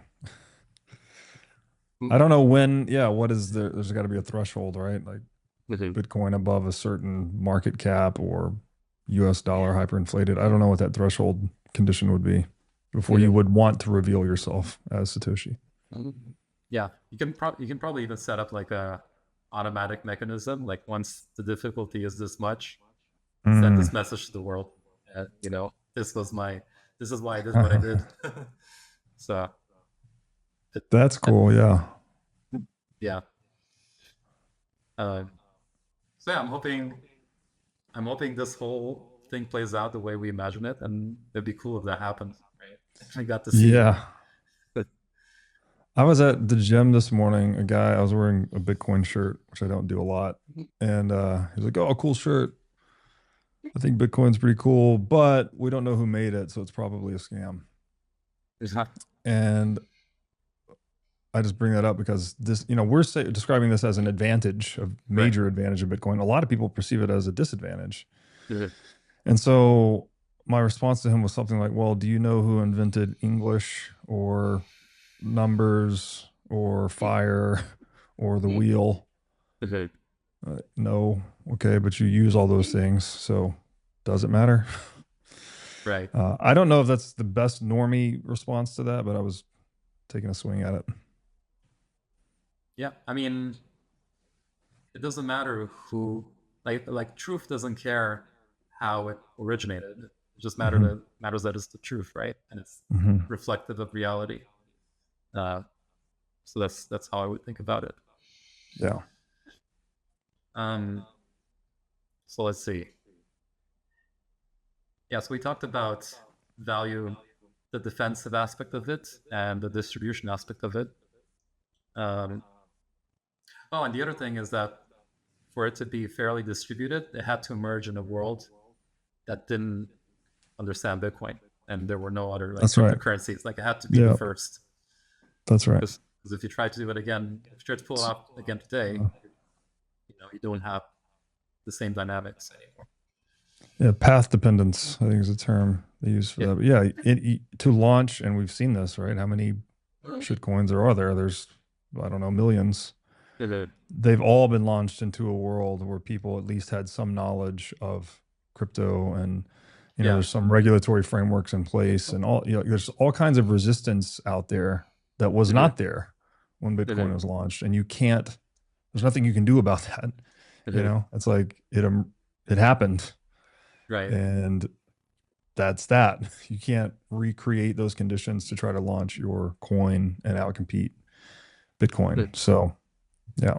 S2: I don't know when. Yeah, what is there? There's got to be a threshold, right? Like Bitcoin above a certain market cap or U.S. dollar hyperinflated. I don't know what that threshold condition would be. before you would want to reveal yourself as Satoshi.
S1: Yeah, you can probably even set up like a automatic mechanism. Like once the difficulty is this much, send this message to the world. This is why I did what I did. So
S2: That's cool. Yeah.
S1: yeah. So yeah, I'm hoping this whole thing plays out the way we imagine it, and it'd be cool if that happens. Right? I got to see.
S2: Yeah.
S1: But
S2: I was at the gym this morning. I was wearing a Bitcoin shirt, which I don't do a lot. And he's like, "Oh, cool shirt. I think Bitcoin's pretty cool, but we don't know who made it, so it's probably a scam." And I just bring that up because this, we're describing this as an advantage, a major advantage of Bitcoin. A lot of people perceive it as a disadvantage. And so my response to him was something like, "Well, do you know who invented English or numbers or fire or the wheel?" No. Okay, but you use all those things, so does it matter?
S1: Right.
S2: I don't know if that's the best normie response to that, but I was taking a swing at it.
S1: Yeah, I mean, it doesn't matter who, like truth doesn't care how it originated. It just matters that it's the truth, right? And it's reflective of reality. So that's how I would think about it.
S2: Yeah.
S1: So let's see. Yeah, so we talked about value, the defensive aspect of it, and the distribution aspect of it. Oh, and the other thing is that for it to be fairly distributed, it had to emerge in a world that didn't understand Bitcoin, and there were no other cryptocurrencies. Like it had to be the first.
S2: That's right.
S1: Because if you try to do it again, if you try to pull it off again today, you don't have the same dynamics anymore.
S2: Yeah, path dependence, I think is a term they use for that. But yeah, to launch, and we've seen this, right? How many shitcoins are there? There's, I don't know, millions. They've all been launched into a world where people at least had some knowledge of crypto, and there's some regulatory frameworks in place, and there's all kinds of resistance out there that was not there when Bitcoin was launched, and there's nothing you can do about that. It's like it happened.
S1: Right.
S2: And that's that. You can't recreate those conditions to try to launch your coin and outcompete Bitcoin. So, yeah.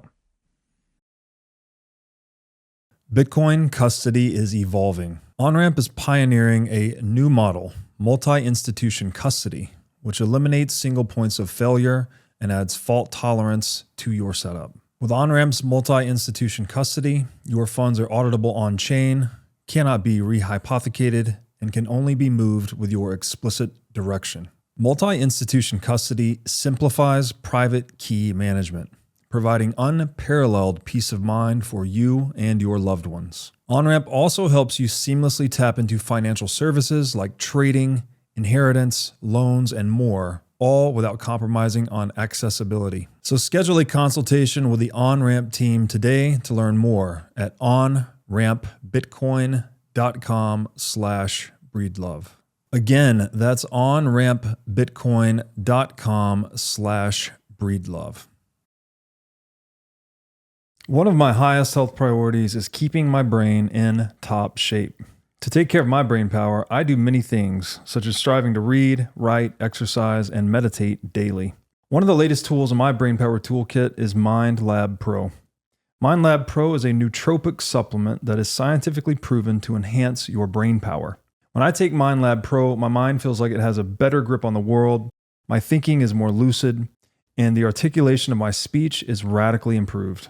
S2: Bitcoin custody is evolving. Onramp is pioneering a new model, multi-institution custody, which eliminates single points of failure and adds fault tolerance to your setup. With Onramp's multi-institution custody, your funds are auditable on-chain, cannot be rehypothecated, and can only be moved with your explicit direction. Multi-institution custody simplifies private key management, providing unparalleled peace of mind for you and your loved ones. Onramp also helps you seamlessly tap into financial services like trading, inheritance, loans, and more, all without compromising on accessibility. So schedule a consultation with the Onramp team today to learn more at onrampbitcoin.com/breedlove. Again, that's onrampbitcoin.com/breedlove. One of my highest health priorities is keeping my brain in top shape. To take care of my brain power, I do many things, such as striving to read, write, exercise, and meditate daily. One of the latest tools in my brain power toolkit is MindLab Pro. MindLab Pro is a nootropic supplement that is scientifically proven to enhance your brain power. When I take MindLab Pro, my mind feels like it has a better grip on the world, my thinking is more lucid, and the articulation of my speech is radically improved.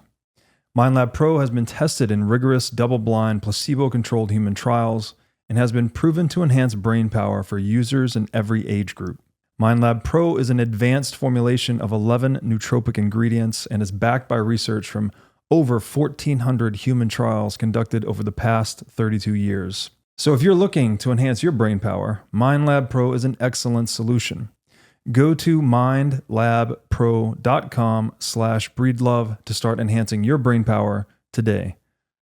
S2: MindLab Pro has been tested in rigorous, double-blind, placebo-controlled human trials and has been proven to enhance brain power for users in every age group. MindLab Pro is an advanced formulation of 11 nootropic ingredients and is backed by research from over 1,400 human trials conducted over the past 32 years. So if you're looking to enhance your brain power, MindLab Pro is an excellent solution. Go to mindlabpro.com/breedlove to start enhancing your brain power today.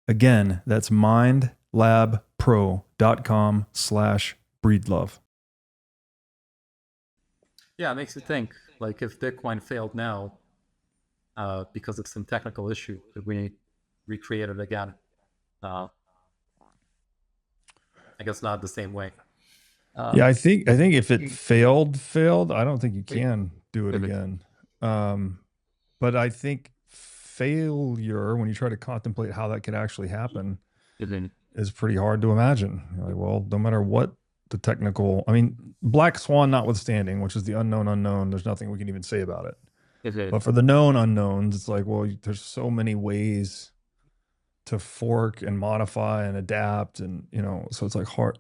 S2: Again, that's mindlabpro.com/breedlove.
S1: Yeah, it makes you think, like, if Bitcoin failed now because of some technical issue, could we recreate it again? Uh, I guess not the same way.
S2: Yeah,
S1: Um,
S2: I think if it failed, I don't think you
S1: wait,
S2: can do it
S1: wait, wait,
S2: again. Um, but I think failure, when you try to contemplate how that could actually happen,
S1: wait,
S2: is pretty hard to imagine. You're like, well, no matter what the technical, I mean, black swan notwithstanding, which is the unknown unknown, there's nothing we can even say about it.
S1: wait, wait.
S2: But for the known unknowns, it's like, well, there's so many ways to fork and modify and adapt, and so it's like hard.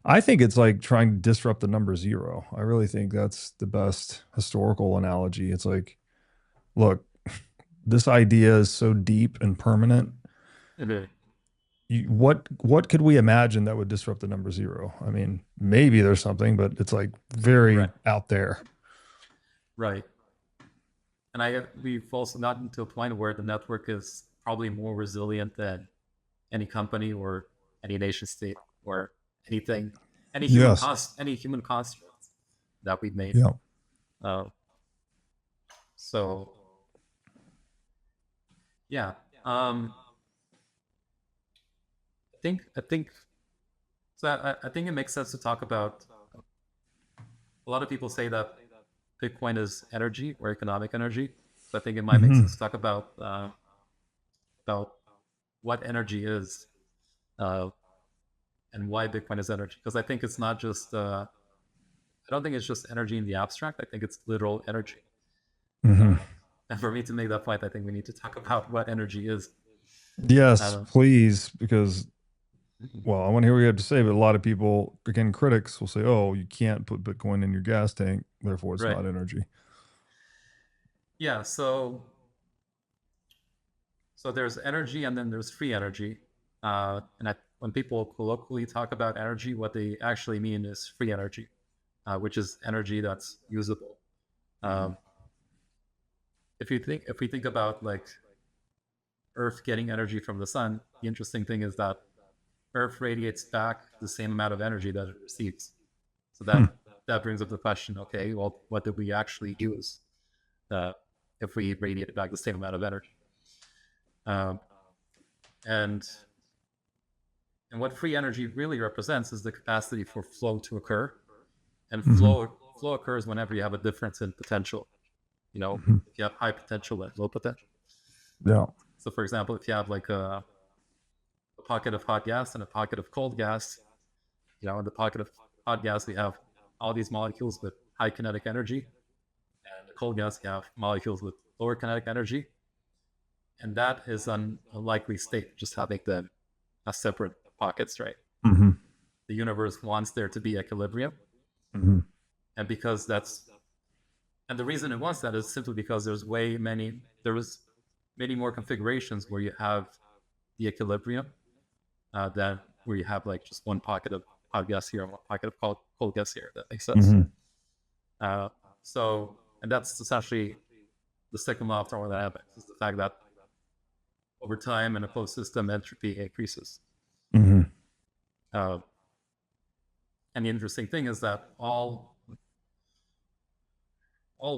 S2: I think it's like trying to disrupt the number zero. I really think that's the best historical analogy. It's like, look, this idea is so deep and permanent.
S1: Wait, wait.
S2: What could we imagine that would disrupt the number zero? I mean, maybe there's something, but it's like very
S1: Right,
S2: out there.
S1: right. And we've also gotten to a point where the network is probably more resilient than any company or any nation state or anything,
S2: Yes.
S1: any human construct that we've made.
S2: Yeah.
S1: Uh, so yeah, I think so. I think it makes sense to talk about. A lot of people say that Bitcoin is energy or economic energy. So I think it might make
S2: Hmm.
S1: sense to talk about what energy is uh, and why Bitcoin is energy. Because I think it's not just I don't think it's just energy in the abstract. I think it's literal energy.
S2: Hmm.
S1: And for me to make that point, I think we need to talk about what energy is.
S2: Yes,
S1: Uh,
S2: please, because well, I want to hear what you have to say, but a lot of people, again, critics will say, "Oh, you can't put Bitcoin in your gas tank, therefore it's
S1: right.
S2: not energy."
S1: Yeah. So there's energy and then there's free energy. When people colloquially talk about energy, what they actually mean is free energy, which is energy that's usable. Um, if we think about like Earth getting energy from the sun, the interesting thing is that Earth radiates back the same amount of energy that it receives. So
S2: Hmm.
S1: that brings up the question: okay, well, what did we actually use uh, if we radiated back the same amount of energy? Um, and and what free energy really represents is the capacity for flow to occur, and
S2: Hmm.
S1: flow occurs whenever you have a difference in potential. You know,
S2: Hmm.
S1: if you have high potential and low potential.
S2: Yeah.
S1: So, for example, if you have like a pocket of hot gas and a pocket of cold gas, in the pocket of hot gas, we have all these molecules with high kinetic energy, and the cold gas, you have molecules with lower kinetic energy, and that is an unlikely state, just having them as separate pockets, right?
S2: Hmm.
S1: The universe wants there to be equilibrium,
S2: Hmm.
S1: and because that's and the reason it wants that is simply because there was many more configurations where you have the equilibrium than where you have like just one pocket of hot gas here and one pocket of cold gas here. That makes sense.
S2: Hmm.
S1: Uh, and that's essentially the second law of thermodynamics: is the fact that over time in a closed system, entropy increases.
S2: Hmm.
S1: Uh, and the interesting thing is that all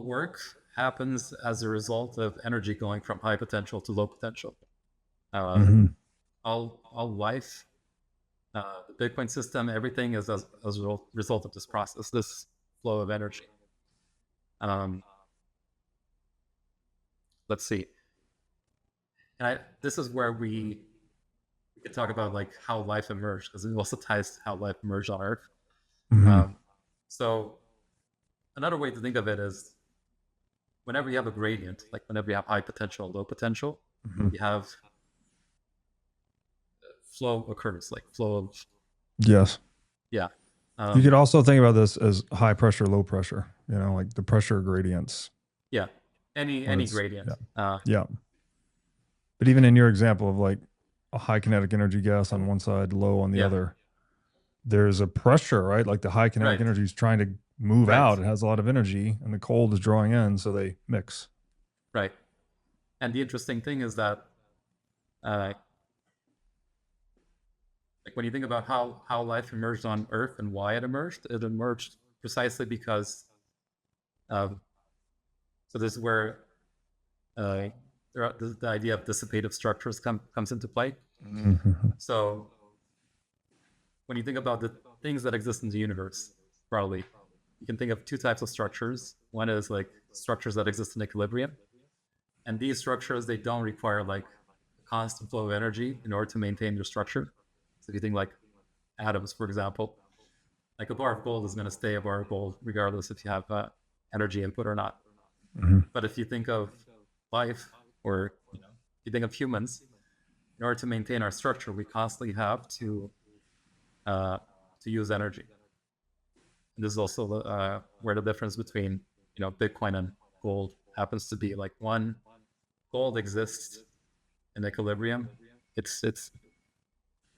S1: work happens as a result of energy going from high potential to low potential. Uh,
S2: Hmm.
S1: all life, the Bitcoin system, everything is as a result of this process, this flow of energy. Um, let's see. This is where we could talk about like how life emerged, because it also ties to how life emerged on Earth.
S2: Hmm.
S1: Um, so another way to think of it is whenever you have a gradient, like whenever you have high potential and low potential,
S2: Hmm.
S1: you have flow occurs, like flow of
S2: Yes.
S1: yeah,
S2: You
S1: um,
S2: could also think about this as high pressure, low pressure, like the pressure gradients
S1: yeah,
S2: when
S1: any
S2: it's,
S1: gradient.
S2: yeah. Yeah. But even in your example of like a high kinetic energy gas on one side, low on the
S1: Yeah,
S2: other, there's a pressure, right? Like the high kinetic
S1: right,
S2: energy is trying to move
S1: right,
S2: out. It has a lot of energy, and the cold is drawing in, so they mix.
S1: right. And the interesting thing is that uh, like when you think about how life emerged on Earth and why it emerged precisely because Um, so this is where the idea of dissipative structures comes into play.
S2: Mm-hmm.
S1: So when you think about the things that exist in the universe, probably you can think of two types of structures. One is like structures that exist in equilibrium, and these structures, they don't require like a constant flow of energy in order to maintain their structure. So if you think like atoms, for example, like a bar of gold is going to stay a bar of gold regardless if you have energy input or not.
S2: Mm-hmm.
S1: But if you think of life, or you think of humans, in order to maintain our structure, we constantly have to use energy. And this is also where the difference between Bitcoin and gold happens to be. Like, one, gold exists in equilibrium. It's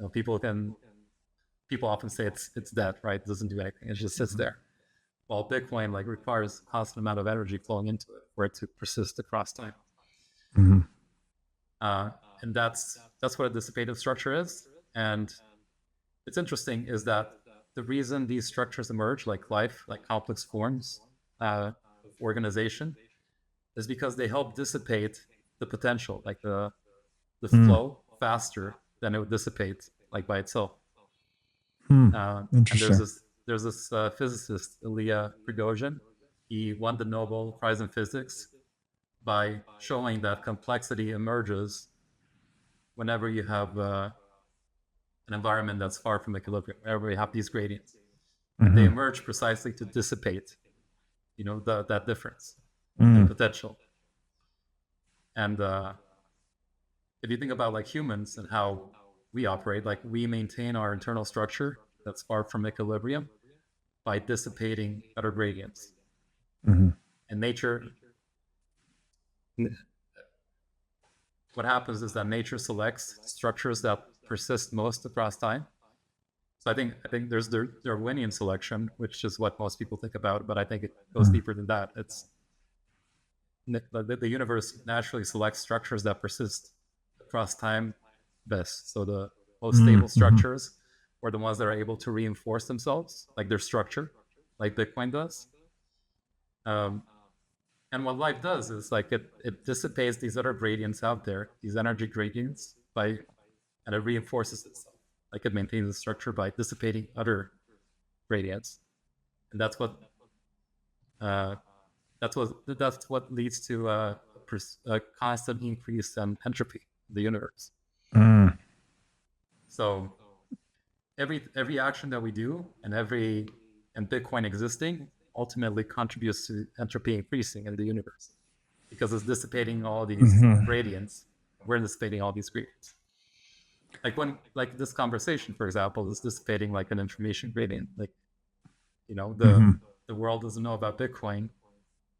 S1: people often say it's dead, right? It doesn't do anything. It just sits there. While Bitcoin like requires a constant amount of energy flowing into it for it to persist across time.
S2: Mm-hmm.
S1: And that's what a dissipative structure is. And it's interesting is that the reason these structures emerge, like life, like complex forms of organization, is because they help dissipate the potential, like the flow faster than it would dissipate like by itself. And
S2: Interesting.
S1: there's this physicist, Ilya Prigozhin. He won the Nobel Prize in Physics by showing that complexity emerges whenever you have an environment that's far from equilibrium, whenever you have these gradients. And they emerge precisely to dissipate, that difference in potential. And if you think about like humans and how we operate, like we maintain our internal structure that's far from equilibrium by dissipating other gradients. And nature, what happens is that nature selects structures that persist most across time. So I think there's the Darwinian selection, which is what most people think about, but I think it goes deeper than that. It's the universe naturally selects structures that persist across time best. So the most stable structures, or the ones that are able to reinforce themselves, like their structure, like Bitcoin does. And what life does is like it dissipates these other gradients out there, these energy gradients, and it reinforces itself. Like it maintains the structure by dissipating other gradients, and that's what leads to a constant increase in entropy in the universe. So every action that we do and Bitcoin existing ultimately contributes to entropy increasing in the universe, because it's dissipating all these gradients. We're dissipating all these gradients. Like this conversation, for example, is dissipating like an information gradient. Like, the world doesn't know about Bitcoin.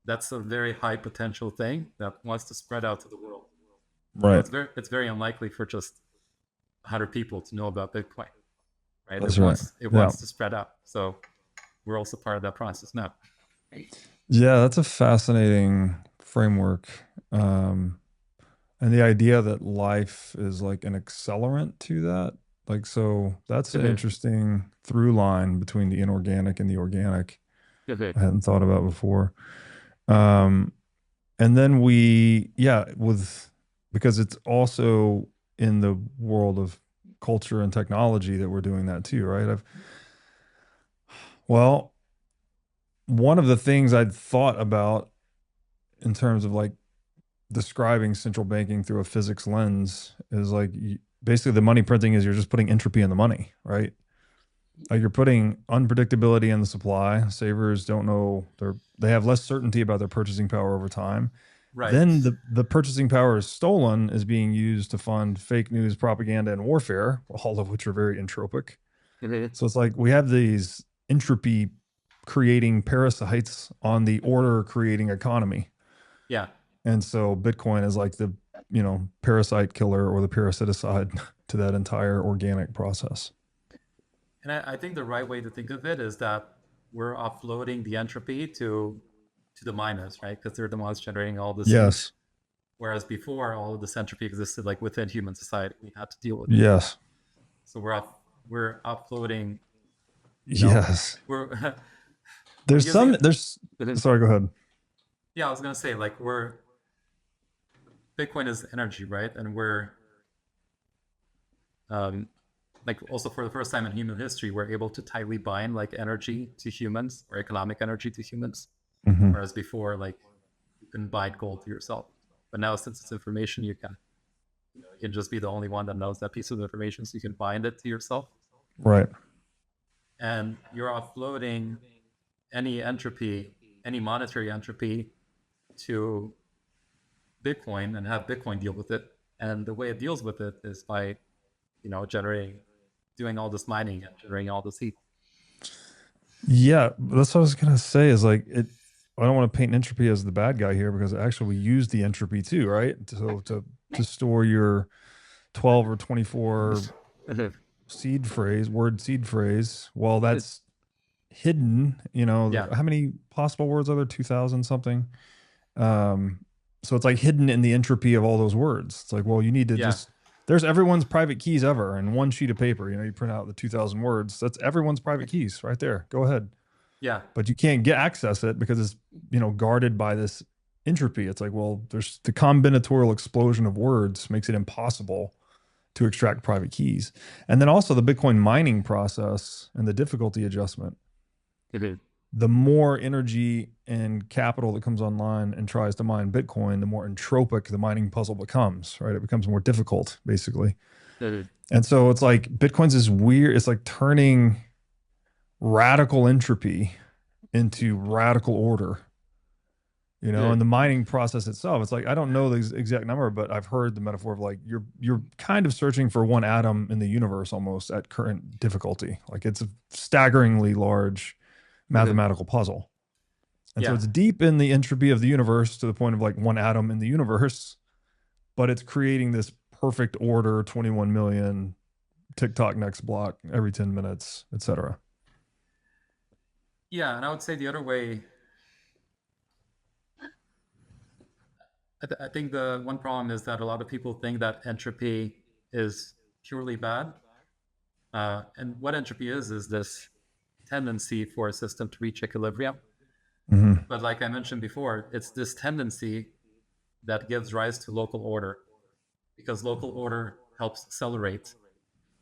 S1: That's a very high potential thing that wants to spread out to the world.
S2: Right.
S1: So it's very unlikely for just 100 people to know about Bitcoin, right?
S2: That's
S1: it wants to spread out. So we're also part of that process now.
S2: Yeah, that's a fascinating framework. And the idea that life is like an accelerant to that. Like, so that's an interesting through line between the inorganic and the organic. I hadn't thought about before. And then because it's also in the world of culture and technology that we're doing that too, right? One of the things I'd thought about in terms of like describing central banking through a physics lens is like basically the money printing is you're just putting entropy in the money, right? Like you're putting unpredictability in the supply. Savers don't know, they have less certainty about their purchasing power over time.
S1: Right.
S2: Then the purchasing power is stolen, is being used to fund fake news, propaganda, and warfare, all of which are very entropic. So it's like we have these entropy creating parasites on the order creating economy.
S1: Yeah.
S2: And so Bitcoin is like the, parasite killer or the parasiticide to that entire organic process.
S1: And I think the right way to think of it is that we're offloading the entropy to the miners, right? Because they're the ones generating all this.
S2: Yes.
S1: Heat. Whereas before, all of this entropy existed like within human society. We had to deal with it.
S2: Yes.
S1: So we're offloading.
S2: Yes.
S1: Sorry,
S2: go ahead.
S1: Yeah, I was gonna say like we're Bitcoin is energy, right? And we're um, like also for the first time in human history, we're able to tightly bind like energy to humans or economic energy to humans,
S2: Hmm.
S1: whereas before like you couldn't bind gold to yourself. But now since it's information, you can. You can just be the only one that knows that piece of information, so you can bind it to yourself,
S2: Right.
S1: and you're offloading any entropy, any monetary entropy, to Bitcoin and have Bitcoin deal with it. And the way it deals with it is by, generating, doing all this mining and generating all this heat.
S2: Yeah, that's what I was gonna say. Is like it. I don't want to paint entropy as the bad guy here because actually we use the entropy too, right? So to store your 12 or 24 word seed phrase. Well, that's hidden.
S1: Yeah,
S2: How many possible words are there? 2,000 something. Um, so it's like hidden in the entropy of all those words. It's like, well, you need to
S1: yeah,
S2: just there's everyone's private keys ever in one sheet of paper. You print out the 2,000 words. That's everyone's private keys right there. Go ahead.
S1: yeah,
S2: But you can't get access it because it's guarded by this entropy. It's like, well, there's the combinatorial explosion of words makes it impossible to extract private keys. And then also the Bitcoin mining process and the difficulty adjustment.
S1: it is.
S2: The more energy and capital that comes online and tries to mine Bitcoin, the more entropic the mining puzzle becomes, right? It becomes more difficult, basically.
S1: It is.
S2: And so it's like Bitcoin's this weird, it's like turning radical entropy into radical order. And the mining process itself, it's like I don't know the exact number, but I've heard the metaphor of like you're kind of searching for one atom in the universe almost at current difficulty. Like it's a staggeringly large
S1: It is.
S2: mathematical puzzle. And so
S1: Yeah,
S2: it's deep in the entropy of the universe to the point of like one atom in the universe, but it's creating this perfect order, 21 million TikTok next block every 10 minutes, etc.
S1: yeah, and I would say the other way. I think the one problem is that a lot of people think that entropy is purely bad. And what entropy is this tendency for a system to reach equilibrium.
S2: Mm-hmm.
S1: But like I mentioned before, it's this tendency that gives rise to local order, because local order helps accelerate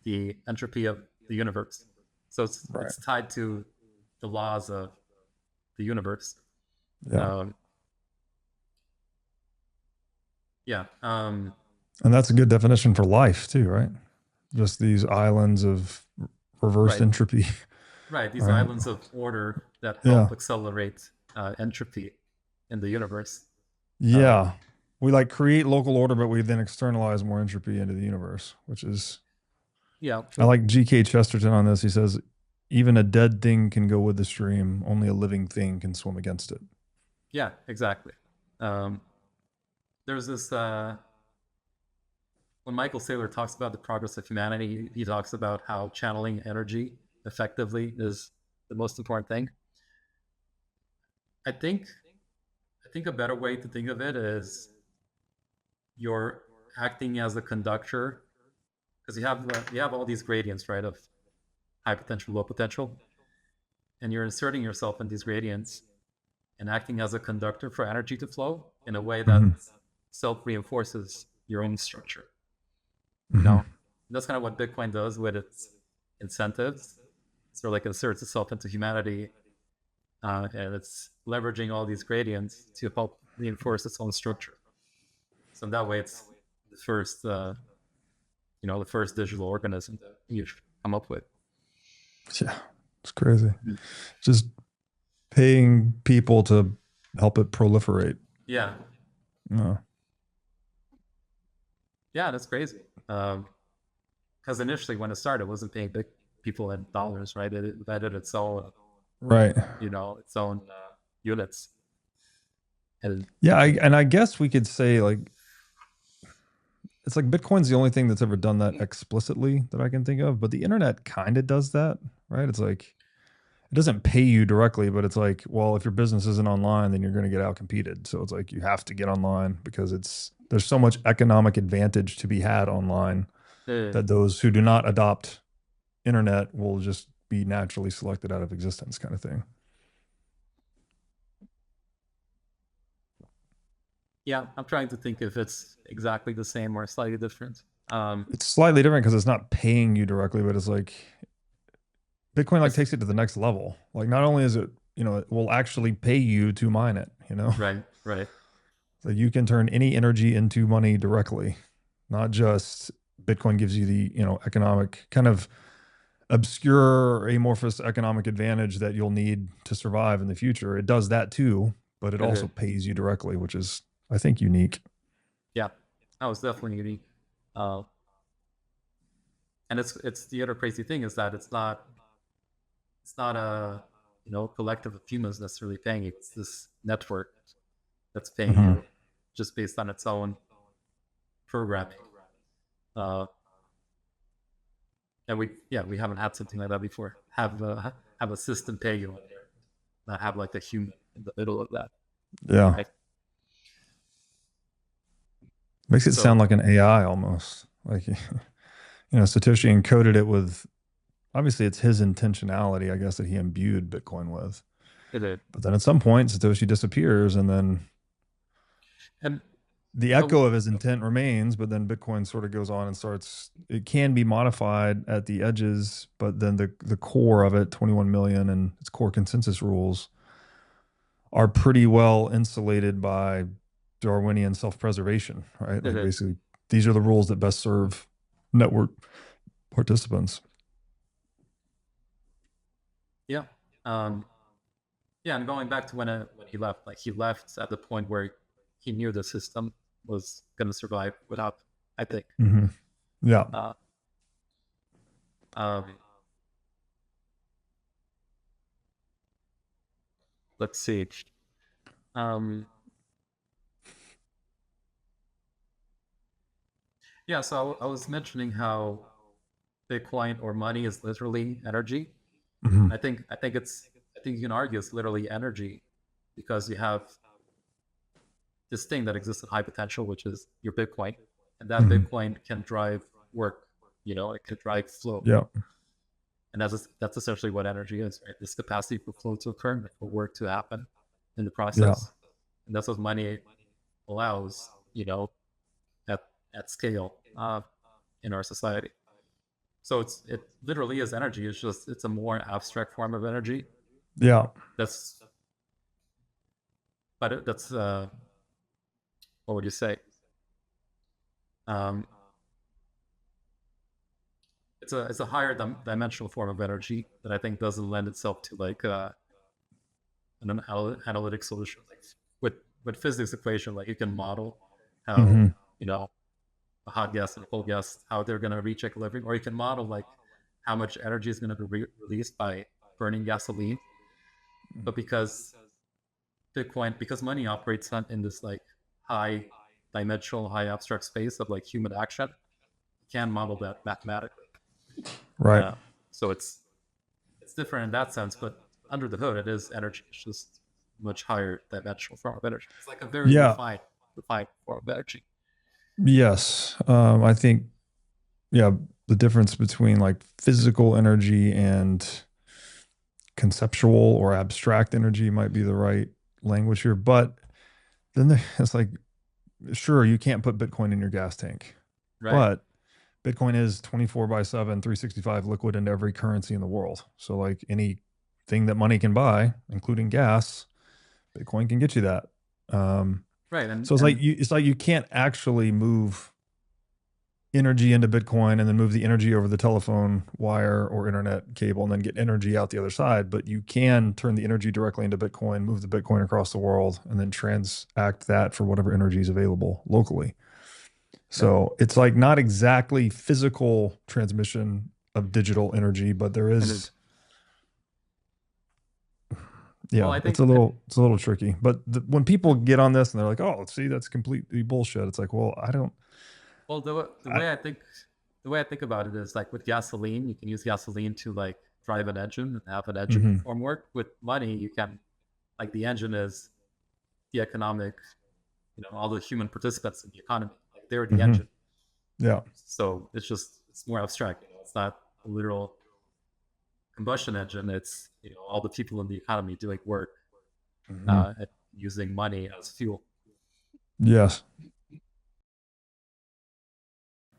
S1: the entropy of the universe. So it's
S2: Right.
S1: it's tied to the laws of the universe.
S2: Yeah.
S1: Um, yeah.
S2: And that's a good definition for life too, right? Just these islands of reversed
S1: Right.
S2: entropy.
S1: Right. These
S2: Right.
S1: islands of order that
S2: Yeah.
S1: help accelerate entropy in the universe. Um,
S2: Yeah. We like create local order, but we then externalize more entropy into the universe, which is,
S1: yeah.
S2: I like G.K. Chesterton on this. He says, even a dead thing can go with the stream, only a living thing can swim against it.
S1: Yeah. Exactly. Um, there's this when Michael Saylor talks about the progress of humanity, he talks about how channeling energy effectively is the most important thing. I think I think a better way to think of it is you're acting as a conductor, because you have all these gradients, right, of high potential, low potential, and you're inserting yourself in these gradients and acting as a conductor for energy to flow in a way that
S2: Mm-hmm.
S1: self reinforces your own structure. You
S2: Mm-hmm.
S1: know, that's kind of what Bitcoin does with its incentives. Sort of like inserts itself into humanity, and it's leveraging all these gradients to help reinforce its own structure. So in that way, it's the first, the first digital organism that you've come up with.
S2: Yeah. It's crazy. Just paying people to help it proliferate.
S1: Yeah,
S2: Uh,
S1: yeah, that's crazy. Because initially, when it started, it wasn't paying big people in dollars, right? It invented its own,
S2: right.
S1: its own units. And
S2: Yeah. And I guess we could say like, it's like Bitcoin's the only thing that's ever done that explicitly that I can think of, but the internet kind of does that, right? It's like it doesn't pay you directly, but it's like, well, if your business isn't online, then you're going to get out competed. So it's like you have to get online because there's so much economic advantage to be had online
S1: uh,
S2: that those who do not adopt internet will just be naturally selected out of existence, kind of thing.
S1: Yeah, I'm trying to think if it's exactly the same or slightly different.
S2: It's slightly different because it's not paying you directly, but it's like Bitcoin like
S1: It's
S2: takes it to the next level. Like not only is it, it will actually pay you to mine it,
S1: right, right.
S2: So you can turn any energy into money directly, not just Bitcoin gives you the, economic kind of obscure amorphous economic advantage that you'll need to survive in the future. It does that too, but it also
S1: Okay.
S2: pays you directly, which is, I think, unique.
S1: Yeah, that was definitely unique. Uh, and it's the other crazy thing is that it's not a collective of humans necessarily paying you. It's this network that's paying
S2: Hmm.
S1: you just based on its own programming. Uh, and we haven't had something like that before. Have a system pay you, not have like a human in the middle of that,
S2: Yeah.
S1: right?
S2: Makes it
S1: So
S2: sound like an AI almost. Like, Satoshi encoded it with, obviously, it's his intentionality, I guess, that he imbued Bitcoin with.
S1: it did,
S2: But then at some point, Satoshi disappears, and then
S1: and
S2: the
S1: so
S2: echo of his intent remains, but then Bitcoin sort of goes on and starts, it can be modified at the edges, but then the core of it, 21 million and its core consensus rules are pretty well insulated by Darwinian self-preservation, right?
S1: it
S2: Like
S1: did,
S2: basically these are the rules that best serve network participants.
S1: yeah, um, yeah. And going back to when he left, like he left at the point where he knew the system was going to survive without, I think.
S2: Hmm. Yeah.
S1: Uh, um, let's see. Um, yeah, so I was mentioning how Bitcoin or money is literally energy.
S2: Hmm.
S1: I think you can argue it's literally energy because you have this thing that exists at high potential, which is your Bitcoin, and that
S2: Hmm.
S1: Bitcoin can drive work. It can drive flow,
S2: Yeah.
S1: and that's essentially what energy is, right? This capacity for flow to occur and for work to happen in the
S2: Yeah.
S1: process, and that's what money allows. At scale in our society. So it literally is energy. It's a more abstract form of energy.
S2: Yeah.
S1: That's but that's what would you say? Um, it's a higher dimensional form of energy that I think doesn't lend itself to like an analytic solution. Like with physics equation, like you can model how
S2: Hmm.
S1: you know a hot gas and a cold gas how they're going to reach equilibrium, or you can model like how much energy is going to be released by burning gasoline. But because money operates not in this like high dimensional, high abstract space of like human action, you can model that mathematically.
S2: Right.
S1: Uh, so it's different in that sense, but under the hood, it is energy. It's just much higher dimensional form of energy. It's like a very
S2: Yeah.
S1: refined form of energy.
S2: Yes. I think, yeah, the difference between like physical energy and conceptual or abstract energy might be the right language here. But then it's like, sure, you can't put Bitcoin in your gas tank,
S1: Right,
S2: but Bitcoin is 24 by 7, 365 liquid into every currency in the world. So, like anything that money can buy, including gas, Bitcoin can get you that. Um,
S1: right,
S2: so it's like you can't actually move energy into Bitcoin and then move the energy over the telephone wire or internet cable and then get energy out the other side. But you can turn the energy directly into Bitcoin, move the Bitcoin across the world, and then transact that for whatever energy is available locally.
S1: yeah,
S2: So it's like not exactly physical transmission of digital energy, but there
S1: and it,
S2: is,
S1: well,
S2: yeah,
S1: I think,
S2: it's a little tricky. But when people get on this and they're like, "Oh, see, that's completely bullshit," it's like, well, I don't,
S1: well, the
S2: I,
S1: way I think about it is like with gasoline, you can use gasoline to like drive an engine and have an engine
S2: mhm,
S1: perform work. With money, you can like the engine is the economic, all the human participants in the economy, like they're the
S2: mhm,
S1: engine.
S2: yeah,
S1: So it's more abstract. It's not a literal combustion engine. It's all the people in the economy doing work
S2: mhm,
S1: using money as fuel.
S2: Yes.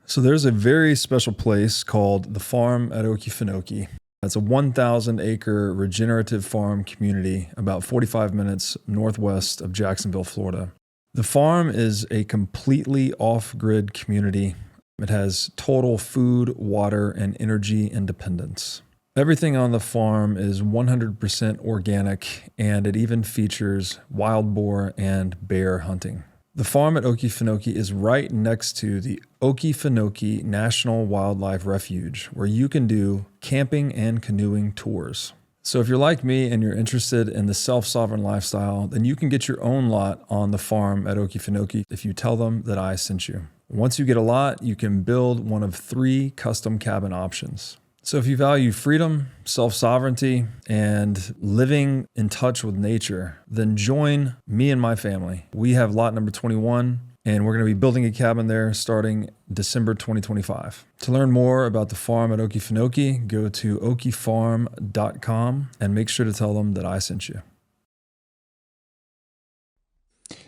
S2: So there's a very special place called the farm at Okefenokee. It's a 1,000 acre regenerative farm community about 45 minutes northwest of Jacksonville, Florida. The farm is a completely off grid community. It has total food, water, and energy independence. Everything on the farm is 100% organic, and it even features wild boar and bear hunting. The farm at Okefenokee is right next to the Okefenokee National Wildlife Refuge, where you can do camping and canoeing tours. So if you're like me and you're interested in the self-sovereign lifestyle, then you can get your own lot on the farm at Okefenokee if you tell them that I sent you. Once you get a lot, you can build one of 3 custom cabin options. So if you value freedom, self-sovereignty, and living in touch with nature, then join me and my family. We have lot number 21, and we're going to be building a cabin there starting December 2025. To learn more about the farm at Okefenokee, go to okefarm.com and make sure to tell them that I sent you.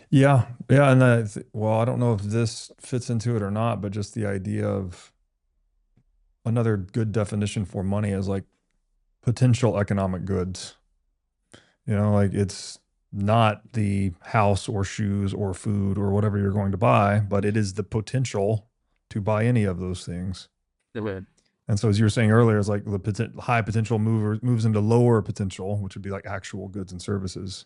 S2: Yeah. And I don't know if this fits into it or not, but just the idea of another good definition for money is like potential economic goods. Like it's not the house or shoes or food or whatever you're going to buy, but it is the potential to buy any of those things. And so, as you were saying earlier, it's like the high potential moves into lower potential, which would be like actual goods and services.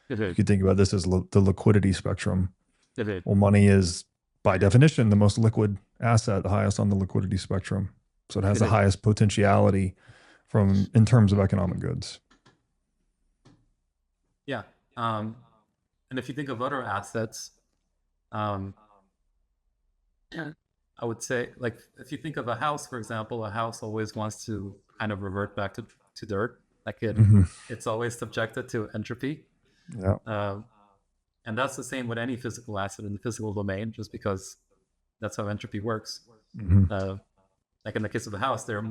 S2: You could think about this as the liquidity spectrum. Well, money is by definition the most liquid asset, the highest on the liquidity spectrum. So it has the highest potentiality in terms of economic goods.
S1: Yeah. And if you think of other assets, I would say, like, if you think of a house, for example, a house always wants to kind of revert back to dirt. Like it's always subjected to entropy.
S2: Yeah.
S1: And that's the same with any physical asset in the physical domain, just because that's how entropy works. Like in the case of the house, a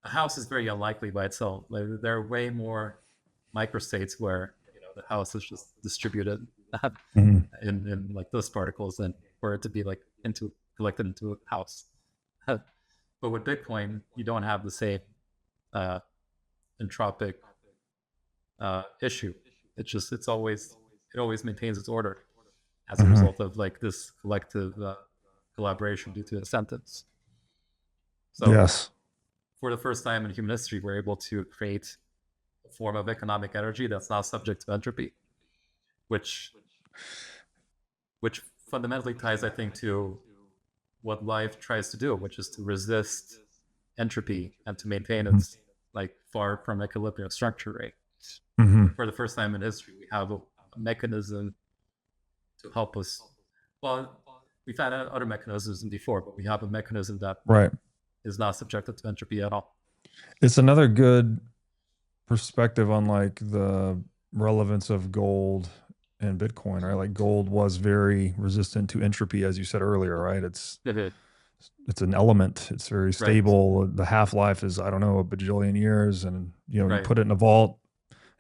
S1: house is very unlikely by itself. Like, there are way more microstates where the house is just distributed in like those particles, and for it to be like collected into a house. But with Bitcoin, you don't have the same entropic issue. It always maintains its order as a result of like this collective collaboration due to incentives. So
S2: yes.
S1: For the first time in human history, we're able to create a form of economic energy that's not subject to entropy, which fundamentally ties, I think, to what life tries to do, which is to resist entropy and to maintain its like far from equilibrium structure rate. For the first time in history, we have a mechanism to help us. Well, we've had other mechanisms before, but we have a mechanism that is not subjected to entropy at all.
S2: It's another good perspective on like the relevance of gold and Bitcoin, right? Like gold was very resistant to entropy, as you said earlier, right? It's an element. It's very stable. The half-life is, I don't know, a bajillion years, and you put it in a vault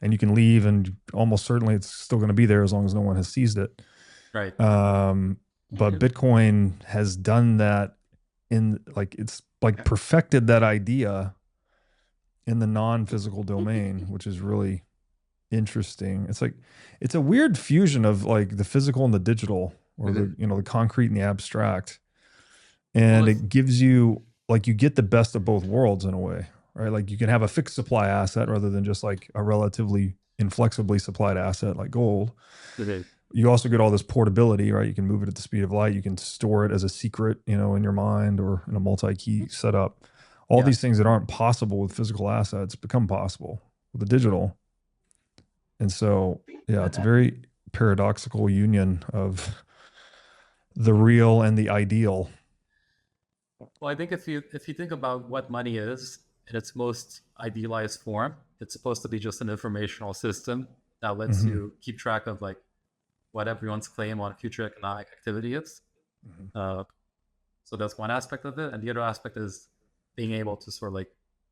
S2: and you can leave, and almost certainly it's still going to be there as long as no one has seized it.
S1: Right.
S2: But Bitcoin has done that it's like perfected that idea in the non-physical domain, which is really interesting. It's a weird fusion of like the physical and the digital, or the concrete and the abstract. And it gives you, like, you get the best of both worlds in a way, right? Like you can have a fixed supply asset rather than just like a relatively inflexibly supplied asset like gold. You also get all this portability, right? You can move it at the speed of light. You can store it as a secret, in your mind or in a multi-key setup. All these things that aren't possible with physical assets become possible with the digital. And so, it's a very paradoxical union of the real and the ideal.
S1: Well, I think if you think about what money is in its most idealized form, it's supposed to be just an informational system that lets you keep track of like what everyone's claim on future economic activity is. So that's one aspect of it, and the other aspect is being able to sort of like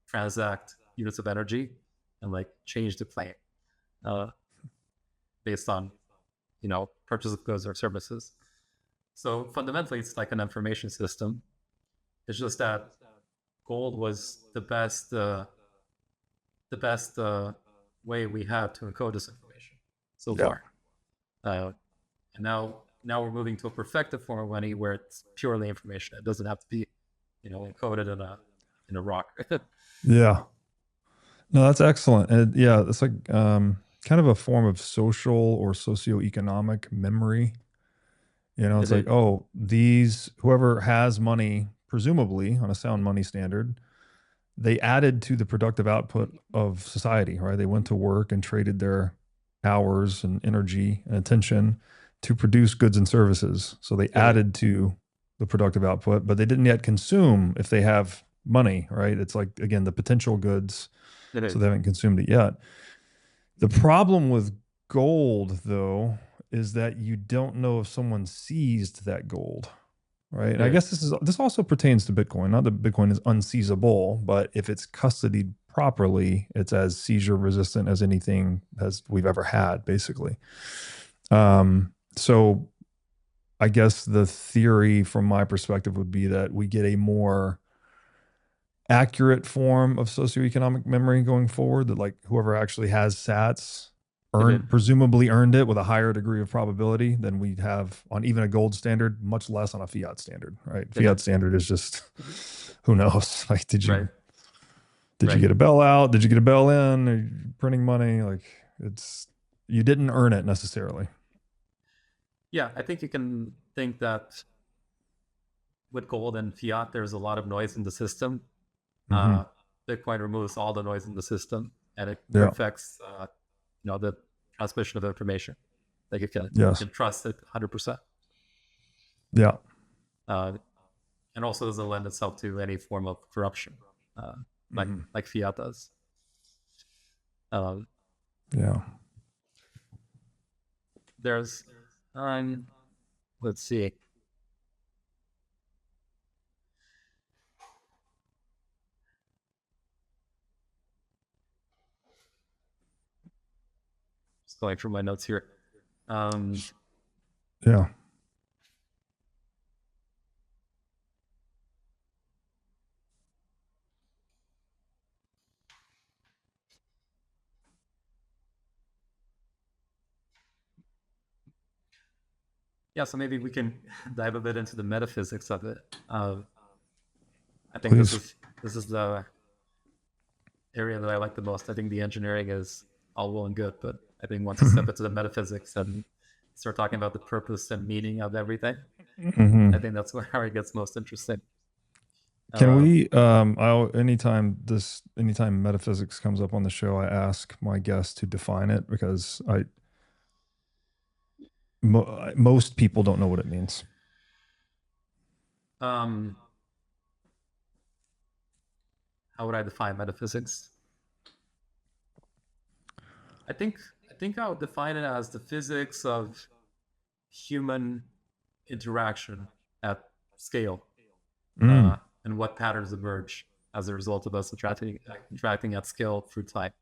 S1: transact units of energy and like change the claim based on purchase of goods or services. So fundamentally, it's like an information system. It's just that gold was the best way we had to encode this information so
S2: Yeah.
S1: far. And now we're moving to a perfected form of money where it's purely information. It doesn't have to be, encoded in a rock.
S2: Yeah. No, that's excellent. And yeah, it's like kind of a form of social or socioeconomic memory. It's
S1: It
S2: like,
S1: is.
S2: oh, whoever has money, presumably on a sound money standard, they added to the productive output of society, right? They went to work and traded their hours and energy and attention to produce goods and services. So they
S1: It is.
S2: added to the productive output, but they didn't yet consume if they have money, right? It's like, again, the potential goods.
S1: It
S2: So they
S1: is.
S2: haven't consumed it yet. The problem with gold, though, is that you don't know if someone seized that gold, right?
S1: It
S2: And I guess
S1: is.
S2: this also pertains to Bitcoin. Not that Bitcoin is unseizable, but if it's custodied properly, it's as seizure resistant as anything as we've ever had, basically. So I guess the theory from my perspective would be that we get a more accurate form of socioeconomic memory going forward, that like whoever actually has sats
S1: It is.
S2: presumably earned it with a higher degree of probability than we'd have on even a gold standard, much less on a fiat standard, right?
S1: It is.
S2: Fiat standard is just who knows? Like, did
S1: Right.
S2: you
S1: Right.
S2: get a bell out? Did you get a bell in? Are you printing money? Like, you didn't earn it necessarily.
S1: Yeah, I think you can think that with gold and fiat, there's a lot of noise in the system.
S2: Mm-hmm.
S1: Bitcoin removes all the noise in the system, and it
S2: Yeah.
S1: perfects, the transmission of information. Like you
S2: Yes.
S1: can trust it 100%.
S2: Yeah.
S1: And also doesn't lend itself to any form of corruption, like
S2: Mhm.
S1: like fiat does. Um,
S2: Yeah.
S1: there's, let's see. Just going through my notes here.
S2: Yeah.
S1: Yeah, so maybe we can dive a bit into the metaphysics of it. I think
S2: Please.
S1: this is the area that I like the most. I think the engineering is all well and good, but I think once you step into the metaphysics and start talking about the purpose and meaning of everything,
S2: Mm-hmm.
S1: I think that's where it gets most interesting.
S2: Can
S1: Uh,
S2: we anytime metaphysics comes up on the show, I ask my guests to define it because most people don't know what it means.
S1: um, how would I define metaphysics? I think I would define it as the physics of human interaction at scale,
S2: Mm,
S1: and what patterns emerge as a result of us interacting at scale through time.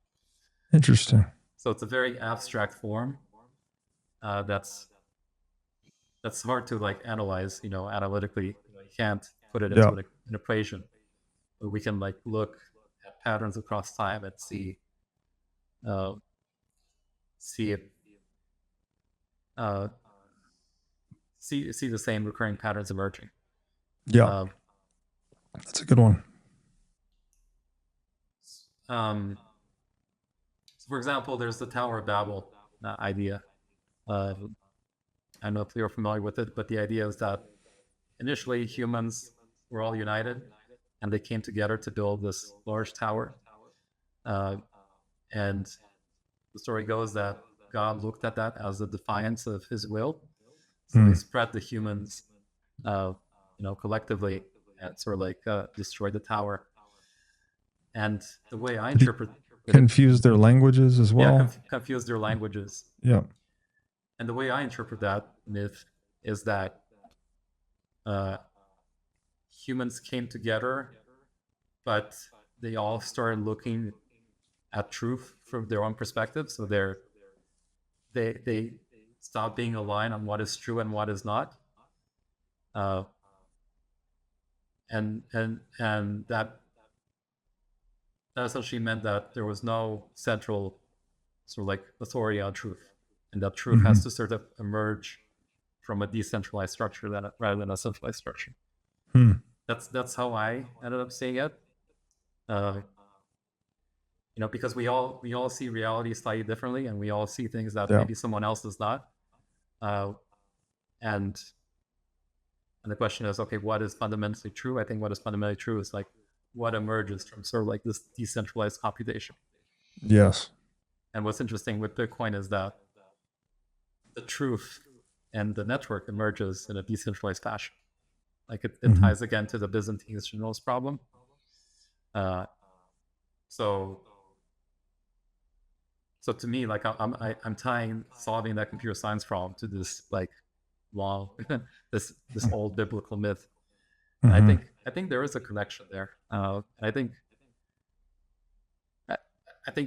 S2: interesting.
S1: So it's a very abstract form, that's hard to like analyze, analytically. You can't put it
S2: Yeah.
S1: into an equation, but we can like look at patterns across time and uh, see if uh, see the same recurring patterns emerging.
S2: Yeah.
S1: Um,
S2: That's a good one.
S1: um, so for example, there's the Tower of Babel idea. Uh, I don't know if you're familiar with it, but the idea is that initially humans were all united and they came together to build this large tower. Uh, and the story goes that God looked at that as a defiance of his will. So he
S2: Mm.
S1: spread the humans, collectively, and sort of like destroyed the tower. And the way I
S2: Did he
S1: interpret it,
S2: confuse their languages as
S1: yeah,
S2: well?
S1: confuse their languages.
S2: Yeah.
S1: And the way I interpret that myth is that uh, humans came together, but they all started looking at truth from their own perspective. So they stop being aligned on what is true and what is not. Uh, and that essentially meant that there was no central sort of like authority on truth, and that truth has to sort of emerge from a decentralized structure rather than a centralized structure. That's how I ended up seeing it. Uh, because we all see reality slightly differently, and we all see things that maybe someone else does not. Uh, and and the question is, okay, what is fundamentally true? I think what is fundamentally true is like what emerges from sort of like this decentralized computation.
S2: Yes.
S1: And what's interesting with Bitcoin is that the truth and the network emerges in a decentralized fashion. Like it ties again to the Byzantine generals problem. So to me, like I'm tying solving that computer science problem to this like long this old biblical myth. And I think there is a connection there. And I think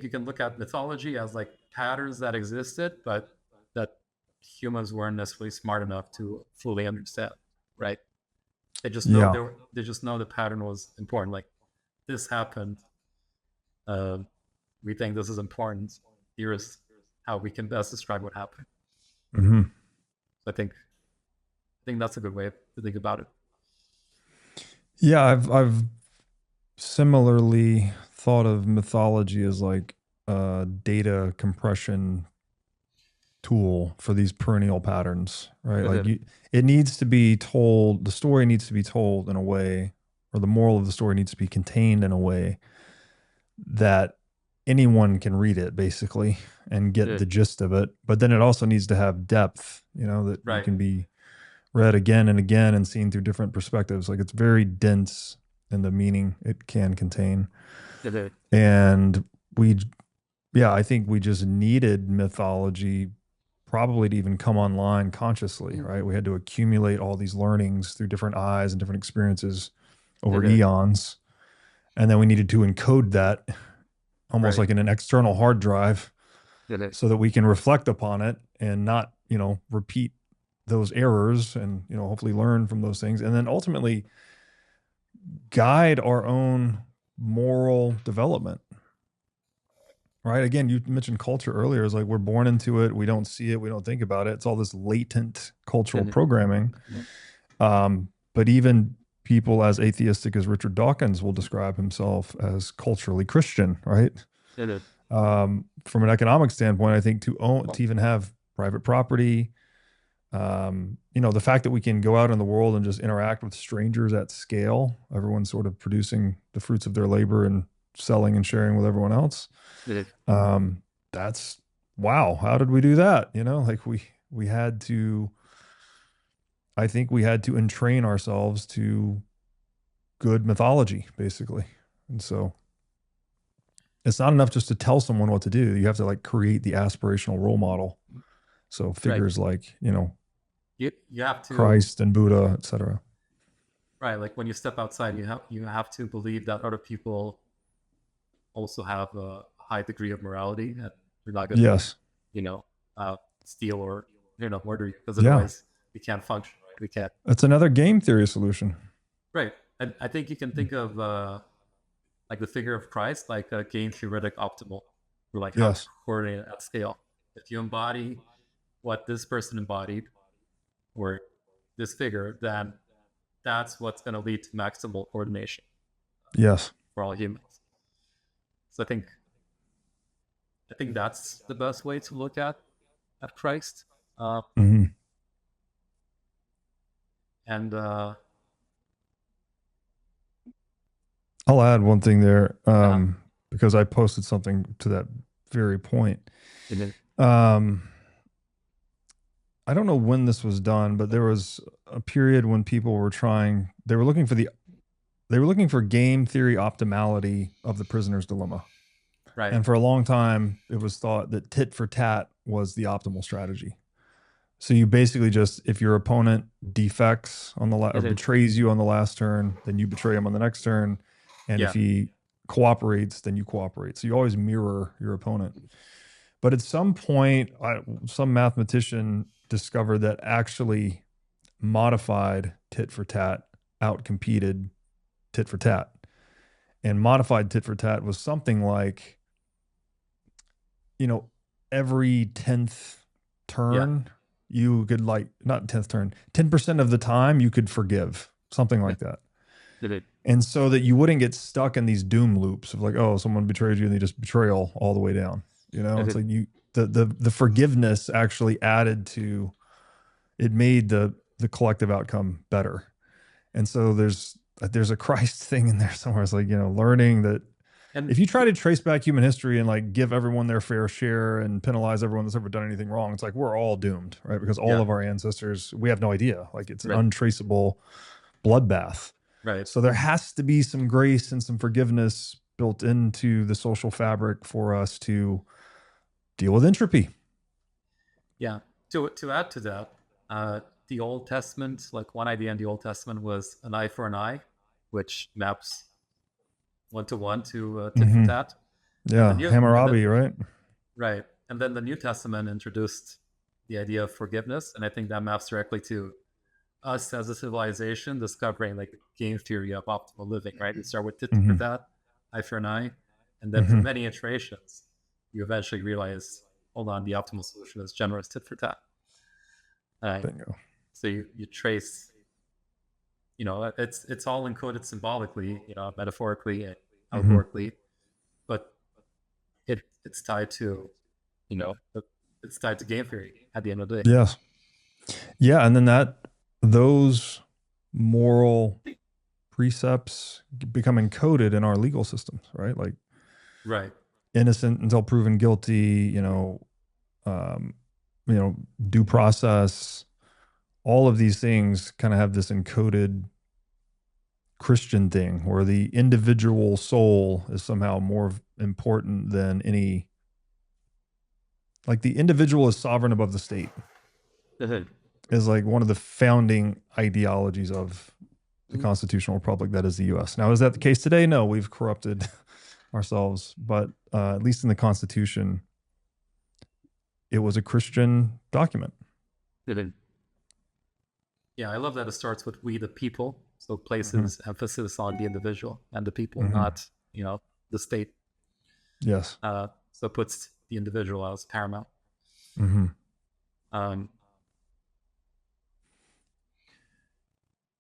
S1: you can look at mythology as like patterns that existed, but that humans weren't necessarily smart enough to fully understand, right? They just know they just know the pattern was important. Like this happened. We think this is important. Here's how we can best describe what happened. So I think that's a good way to think about it.
S2: Yeah, I've similarly thought of mythology as like a data compression tool for these perennial patterns, right? Like it needs to be told, the story needs to be told in a way, or the moral of the story needs to be contained in a way that anyone can read it basically and get the gist of it. But then it also needs to have depth, that you can be read again and again and seen through different perspectives. Like it's very dense in the meaning it can contain. And I think we just needed mythology probably to even come online consciously, right? We had to accumulate all these learnings through different eyes and different experiences over eons. And then we needed to encode that almost like in an external hard drive so that we can reflect upon it and not, repeat those errors and, hopefully learn from those things. And then ultimately guide our own moral development. Right. Again, you mentioned culture earlier. It's like we're born into it. We don't see it. We don't think about it. It's all this latent cultural programming. But even people as atheistic as Richard Dawkins will describe himself as culturally Christian, right? From an economic standpoint, I think to even have private property, the fact that we can go out in the world and just interact with strangers at scale, everyone's sort of producing the fruits of their labor and selling and sharing with everyone else. That's wow. How did we do that? Like we had to, I think we had to entrain ourselves to good mythology basically. And so it's not enough just to tell someone what to do. You have to like create the aspirational role model. So figures like,
S1: you have to
S2: Christ and Buddha, etc.
S1: Right. Like when you step outside, you have to believe that other people also have a high degree of morality, and you're not going to steal or murder you, because otherwise we can't function. Right? We can't.
S2: That's another game theory solution.
S1: Right. And I think you can think of like the figure of Christ like a game theoretic optimal, or like how to coordinate at scale. If you embody what this person embodied, or this figure, then that's what's going to lead to maximal coordination. For all humans. So I think that's the best way to look at Christ. And
S2: I'll add one thing there, because I posted something to that very point. I don't know when this was done, but there was a period when people were looking for game theory optimality of the prisoner's dilemma.
S1: Right.
S2: And for a long time, it was thought that tit for tat was the optimal strategy. So you basically just, if your opponent defects on the or betrays you on the last turn, then you betray him on the next turn. And if he cooperates, then you cooperate. So you always mirror your opponent. But at some point, some mathematician discovered that actually modified tit for tat outcompeted tit for tat. And modified tit for tat was something like, you know, every 10th
S1: Yeah.
S2: turn, you could like, not 10th turn, 10% of the time you could forgive, something like that.
S1: Did it?
S2: And so that you wouldn't get stuck in these doom loops of like, oh, someone betrayed you and they just betrayal all the way down. You know,
S1: Did
S2: it's
S1: it?
S2: like the forgiveness actually added to it, made the collective outcome better. And so there's a Christ thing in there somewhere. It's like, you know, learning that
S1: And
S2: if you try to trace back human history and like give everyone their fair share and penalize everyone that's ever done anything wrong, it's like we're all doomed, right? Because all
S1: yeah,
S2: of our ancestors, we have no idea. Like it's an
S1: right,
S2: untraceable bloodbath.
S1: right.
S2: So there has to be some grace and some forgiveness built into the social fabric for us to deal with entropy.
S1: Yeah. To add to that, the Old Testament, like one idea in the Old Testament was an eye for an eye, which maps 1 to 1 to tit for
S2: Mm-hmm.
S1: tat. And the
S2: Yeah,
S1: new and the
S2: Hammurabi, right?
S1: right, and then the New Testament introduced the idea of forgiveness, and I think that maps directly to us as a civilization discovering like the game theory of optimal living. Right, you start with tit for
S2: Mm-hmm.
S1: tat, eye for an eye, and then through
S2: Mm-hmm.
S1: many iterations, you eventually realize, hold on, the optimal solution is generous tit for tat. Right.
S2: Bingo.
S1: So you trace, it's all encoded symbolically, metaphorically and
S2: Mm-hmm.
S1: allegorically, but it's tied to, you know, it's tied to game theory at the end of the day.
S2: Yes. Yeah, and then those moral precepts become encoded in our legal systems, right? Like
S1: Right.
S2: innocent until proven guilty, um, due process, all of these things kind of have this encoded Christian thing where the individual soul is somehow more important than any, like the individual is sovereign above the state is like one of the founding ideologies of the constitutional republic that is the US. Now, is that the case today? No, we've corrupted ourselves, but at least in the Constitution, it was a Christian document.
S1: Yeah, I love that it starts with we the people, so
S2: Mm-hmm.
S1: places emphasis on the individual and the people,
S2: Mm-hmm.
S1: not the state.
S2: Yes.
S1: So it puts the individual as paramount.
S2: Mm-hmm.
S1: Um,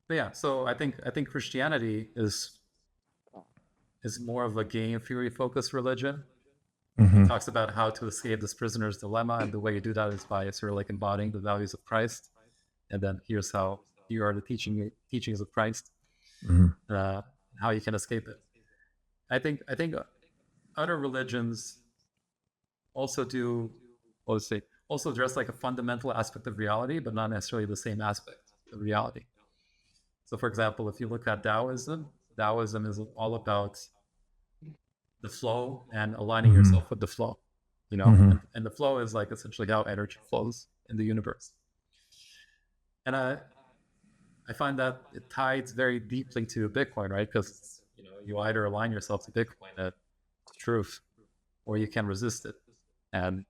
S1: but yeah, so I think Christianity is more of a game theory focused religion.
S2: Mm-hmm.
S1: It talks about how to escape this prisoner's dilemma, and the way you do that is by sort of like embodying the values of Christ. And then here are the teachings of Christ,
S2: Mm-hmm.
S1: how you can escape it. I think other religions also do, let's say, also address like a fundamental aspect of reality, but not necessarily the same aspect of reality. So, for example, if you look at Taoism is all about the flow and aligning
S2: Mm-hmm.
S1: yourself with the flow,
S2: Mm-hmm.
S1: and the flow is like essentially how energy flows in the universe. And I find that it ties very deeply to Bitcoin, right? Because you either align yourself to Bitcoin, to truth, or you can resist it, and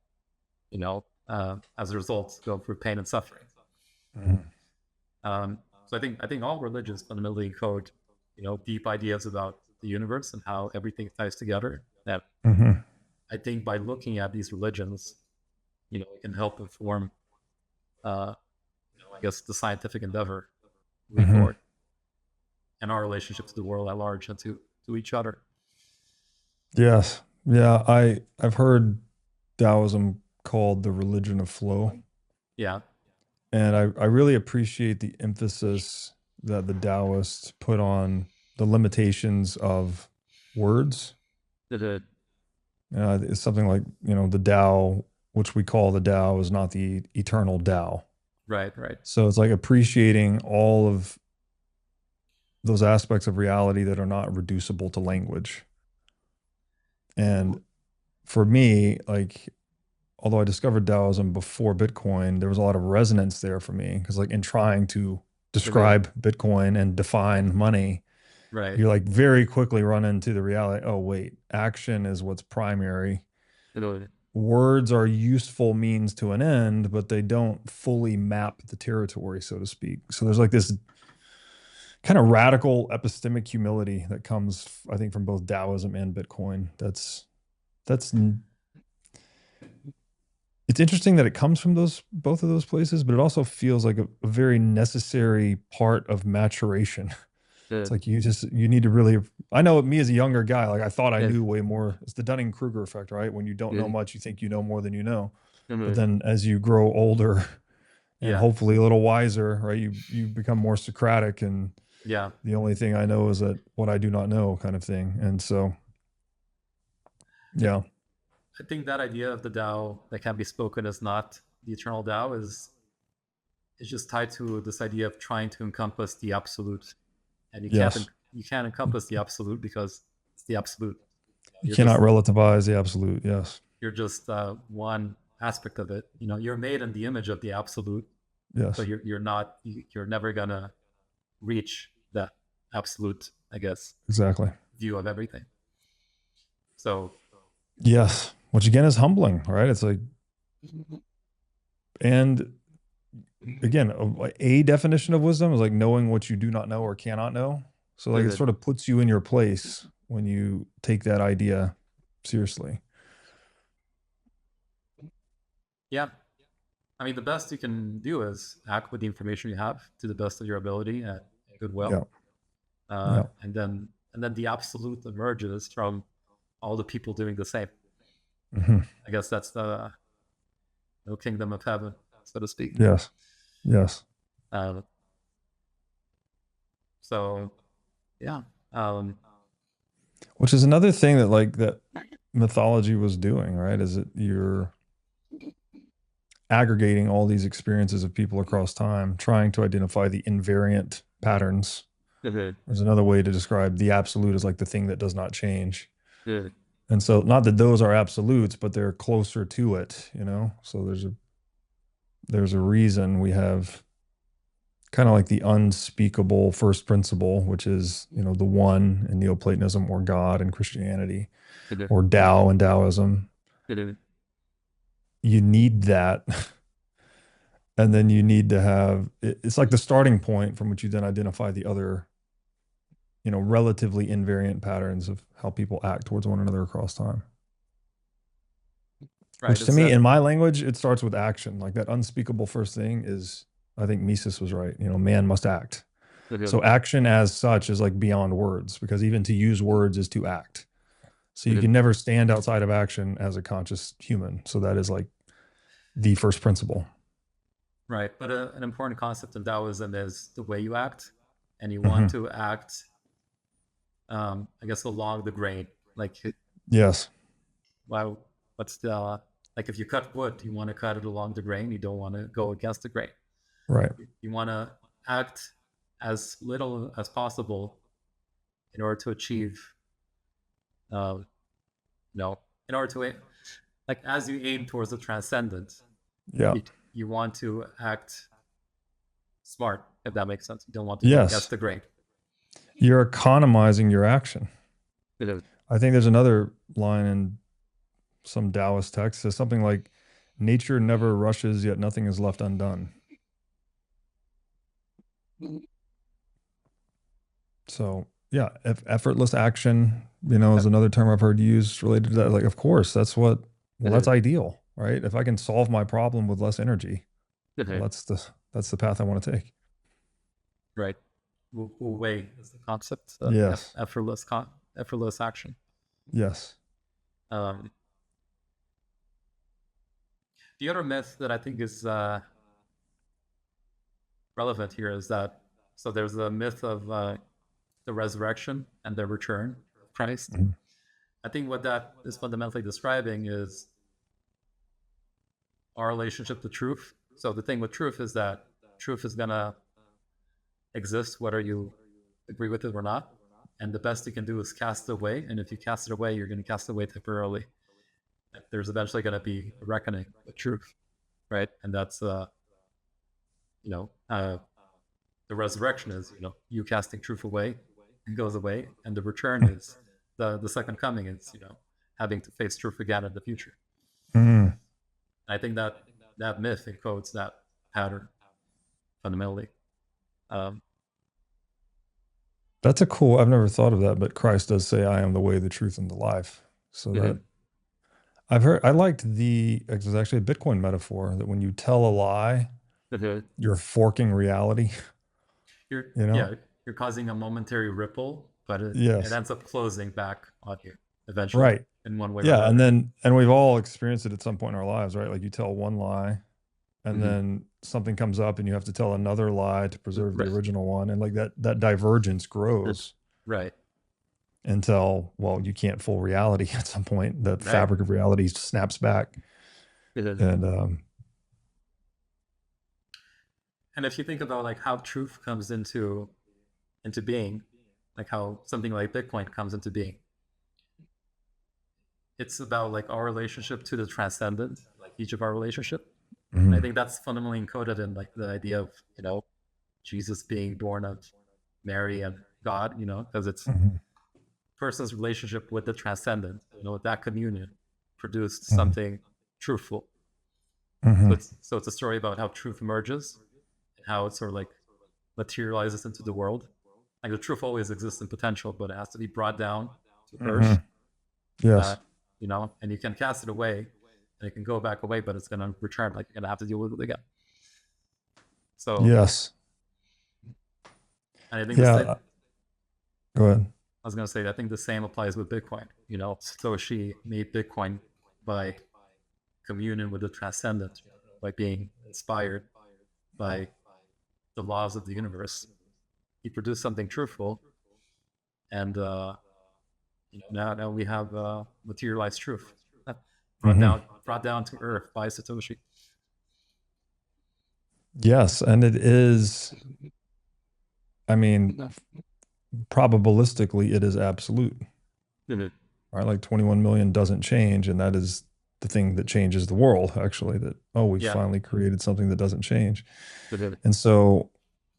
S1: as a result, go through pain and suffering.
S2: Mm-hmm.
S1: So I think all religions fundamentally encode, deep ideas about the universe and how everything ties together. That
S2: Mm-hmm.
S1: I think by looking at these religions, it can help inform, I guess, the scientific endeavor moving
S2: Mm-hmm.
S1: forward and our relationship to the world at large and to each other.
S2: Yes. Yeah. I've heard Taoism called the religion of flow.
S1: Yeah.
S2: And I really appreciate the emphasis that the Taoists put on the limitations of words.
S1: The
S2: It's something like, the Tao, which we call the Tao, is not the eternal Tao.
S1: right, right.
S2: So it's like appreciating all of those aspects of reality that are not reducible to language. And for me, like, although I discovered Taoism before Bitcoin, there was a lot of resonance there for me because, like, in trying to describe Bitcoin and define money,
S1: Right.
S2: you like very quickly run into the reality. Oh, wait, action is what's primary. words are useful means to an end, but they don't fully map the territory, so to speak. So there's like this kind of radical epistemic humility that comes, I think, from both Taoism and Bitcoin. That's it's interesting that it comes from both of those places, but it also feels like a very necessary part of maturation. It's
S1: The
S2: like you need to really. I know me as a younger guy, like I thought I
S1: the
S2: knew way more. It's the Dunning-Kruger effect, right? When you don't know
S1: the,
S2: much, you think you know more than you know. But
S1: the
S2: then as you grow older and
S1: yeah,
S2: hopefully a little wiser, right, you become more Socratic, and
S1: yeah.
S2: the only thing I know is that what I do not know, kind of thing. And so,
S1: I,
S2: yeah,
S1: I think that idea of the Tao that can be spoken as not the eternal Tao is just tied to this idea of trying to encompass the absolute, and
S2: yes,
S1: you can't encompass the absolute because it's the absolute.
S2: you
S1: You're
S2: cannot
S1: just
S2: relativize the absolute. Yes,
S1: one aspect of it. You're made in the image of the absolute, but
S2: yes,
S1: you're never gonna reach that absolute, I guess,
S2: exactly.
S1: view of everything. So
S2: Yes, which again is humbling, right? It's like, and again, a definition of wisdom is like knowing what you do not know or cannot know. So like it
S1: the
S2: sort of puts you in your place when you take that idea seriously.
S1: yeah, I mean, the best you can do is act with the information you have to the best of your ability and goodwill,
S2: Yeah, yeah,
S1: and then the absolute emerges from all the people doing the same.
S2: hmm,
S1: I guess that's the no kingdom of heaven, so to speak.
S2: yes, yes.
S1: Uh, so yeah, um,
S2: Which is another thing that like that mythology was doing, right? Is that you're aggregating all these experiences of people across time, trying to identify the invariant patterns.
S1: the,
S2: There's another way to describe the absolute as like the thing that does not change.
S1: the,
S2: And so not that those are absolutes, but they're closer to it, you know? So there's a reason we have kind of like the unspeakable first principle, which is, you know, the one in Neoplatonism or God in Christianity
S1: the,
S2: or Tao in Taoism.
S1: the,
S2: You need that. And then you need to have it's like the starting point from which you then identify the other, you know, relatively invariant patterns of how people act towards one another across time.
S1: right.
S2: Which to
S1: It's
S2: me,
S1: that
S2: in my language, it starts with action. Like that unspeakable first thing is, I think Mises was right. You know, man must act. So
S1: the,
S2: action as such is like beyond words, because even to use words is to act. So you
S1: the,
S2: can never stand outside of action as a conscious human. So that is like the first principle.
S1: right. But an important concept in Taoism is the way you act, and you want
S2: Hmm.
S1: to act, I guess, along the grain. Like,
S2: Yes.
S1: why? What's the like? If you cut wood, you want to cut it along the grain. You don't want to go against the grain.
S2: Right.
S1: You want to act as little as possible in order to achieve, uh, in order to like as you aim towards the transcendent,
S2: Yeah.
S1: you want to act smart, if that makes sense. You don't want to go against
S2: Yes.
S1: the grain.
S2: You're economizing your action.
S1: Bit of
S2: I think there's another line in some Taoist text says something like, nature never rushes, yet nothing is left undone. So yeah, effortless action, you know, is another term I've heard used related to that. Like, of course, well,
S1: bit
S2: that's
S1: of
S2: ideal, right? If I can solve my problem with less energy,
S1: bit
S2: well,
S1: of
S2: that's the path I want to take.
S1: right. Wu Wei is the concept.
S2: Yes.
S1: Effortless action.
S2: Yes.
S1: Um, the other myth that I think is relevant here is that there's a myth of the resurrection and the return of Christ.
S2: Mhm.
S1: I think what that is fundamentally describing is our relationship to truth. So the thing with truth is that truth is gonna exist whether you agree with it or not. And the best you can do is cast it away. And if you cast it away, you're gonna cast it away temporarily. There's eventually gonna be a reckoning with truth, right? And that's you know, the resurrection is, you casting truth away and goes away, and the return is the second coming is, having to face truth again in the future. I think that that myth encodes that pattern fundamentally. Um,
S2: That's a cool. I've never thought of that, but Christ does say, "I am the way, the truth, and the life." So that
S1: mhm,
S2: I've heard. I liked the. There's actually a Bitcoin metaphor that when you tell a lie,
S1: mhm.
S2: you're forking reality.
S1: You're
S2: You know?
S1: yeah, you're causing a momentary ripple, but it
S2: Yes.
S1: ends up closing back on you eventually
S2: Right.
S1: in one way or
S2: Yeah, and
S1: another.
S2: we've all experienced it at some point in our lives, right? Like you tell one lie, and
S1: Hmm.
S2: then something comes up, and you have to tell another lie to preserve the
S1: Right.
S2: original one, and like that divergence grows
S1: Right.
S2: until, well, you can't fool reality at some point. The
S1: Right.
S2: fabric of reality snaps back,
S1: Mhm.
S2: and
S1: And if you think about like how truth comes into being, like how something like Bitcoin comes into being, it's about like our relationship to the transcendent, like each of our relationship. And I
S2: mhm,
S1: think that's fundamentally encoded in like the idea of, Jesus being born of Mary and God, because it's
S2: mhm,
S1: person's relationship with the transcendent, that communion produced
S2: mhm,
S1: something truthful. So
S2: mhm,
S1: it's a story about how truth emerges and how it sort of like materializes into the world. Like the truth always exists in potential, but it has to be brought down to earth.
S2: mhm. Yes.
S1: Uh, and you can cast it away and it can go back away, but it's gonna return. Like you're gonna have to deal with it again. So
S2: Yes.
S1: and I think the
S2: Yeah.
S1: same
S2: Go ahead.
S1: I was gonna say I think the same applies with Bitcoin. Satoshi made Bitcoin by communion with the transcendent, by being inspired by the laws of the universe. He produced something truthful, and now we have materialized truth
S2: Mhm.
S1: brought down to earth by Satoshi.
S2: Yes, and it is. I mean, probabilistically, it is absolute,
S1: Mhm.
S2: right? Like 21 million doesn't change, and that is the thing that changes the world. Actually, that, oh, we
S1: Yeah.
S2: finally created something that doesn't change.
S1: Mhm.
S2: And so,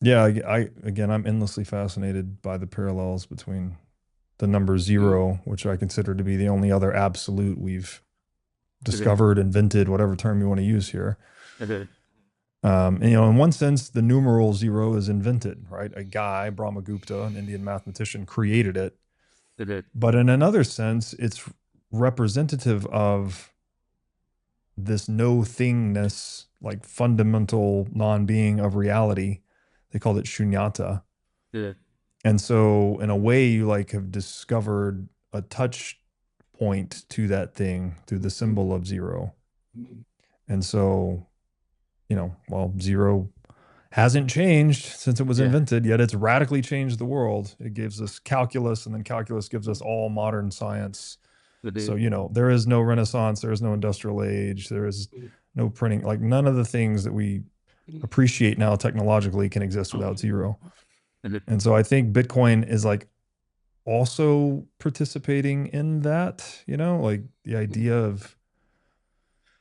S2: yeah, again, I'm endlessly fascinated by the parallels between the number zero, which I consider to be the only other absolute we've
S1: Mhm.
S2: discovered, invented, whatever term you want to use here.
S1: Mhm.
S2: And, in one sense, the numeral zero is invented, right? A guy, Brahmagupta, an Indian mathematician, created it.
S1: Mhm.
S2: But in another sense, it's representative of this no thingness, like fundamental non being of reality. They called it shunyata.
S1: Mhm.
S2: And so, in a way, you like have discovered a touch point to that thing through the symbol of zero. And so, well, zero hasn't changed since it was
S1: Yeah.
S2: invented, yet it's radically changed the world. It gives us calculus, and then calculus gives us all modern science. So,
S1: Mhm.
S2: there is no Renaissance, there is no industrial age, there is no printing. Like none of the things that we appreciate now technologically can exist without zero.
S1: Mhm.
S2: And so I think Bitcoin is like also participating in that, like the idea of,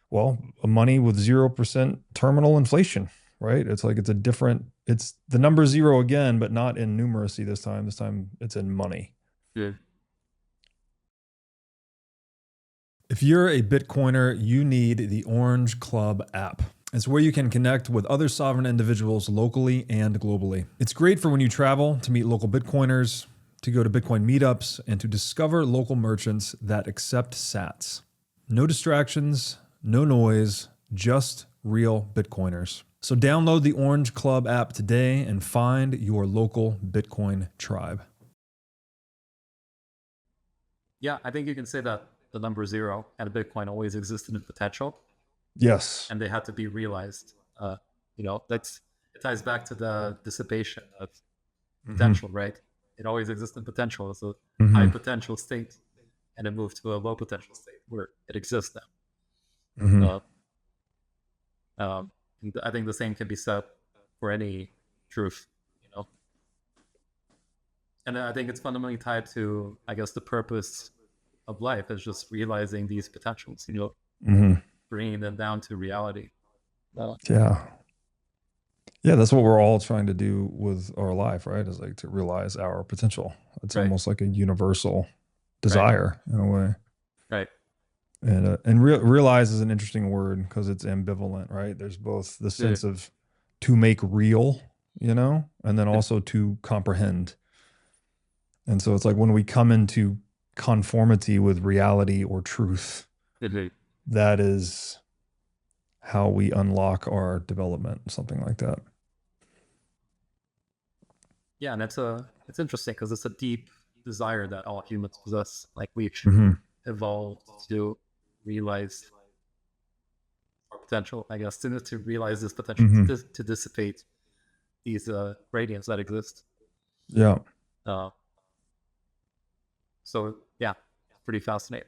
S2: well, a money with 0% terminal inflation, right? It's like it's the number zero again, but not in numeracy this time. This time it's in money.
S1: Mhm.
S2: If you're a Bitcoiner, you need the Orange Club app. It's where you can connect with other sovereign individuals locally and globally. It's great for when you travel to meet local Bitcoiners, to go to Bitcoin meetups, and to discover local merchants that accept sats. No distractions, no noise, just real Bitcoiners. So download the Orange Club app today and find your local Bitcoin tribe.
S1: Yeah, I think you can say that the number zero and Bitcoin always existed in potential,
S2: Yes.
S1: and they had to be realized. That's it ties back to the dissipation of
S2: Mm-hmm.
S1: potential, right? It always exists in potential. It's a high
S2: Mm-hmm.
S1: potential state, and it moved to a low potential state where it exists
S2: Mm-hmm.
S1: now. And I think the same can be said for any truth, you know. And I think it's fundamentally tied to, I guess, the purpose of life is just realizing these potentials,
S2: Mm-hmm.
S1: bringing them down to reality.
S2: Yeah. Yeah, that's what we're all trying to do with our life, right? Is like to realize our potential. It's
S1: Right,
S2: almost like a universal
S1: right,
S2: desire in a way.
S1: right.
S2: And realize is an interesting word because it's ambivalent, right? There's both the
S1: Yeah.
S2: sense of to make real, and then also to comprehend. And so it's like when we come into conformity with reality or truth, that is how we unlock our development, something like that.
S1: Yeah, and it's interesting because it's a deep desire that all humans possess. Like we've
S2: Mm-hmm.
S1: evolved to realize our potential, I guess, to realize this potential
S2: Mm-hmm.
S1: to dissipate these gradients that exist.
S2: Yeah.
S1: Uh, so yeah, it's pretty fascinating.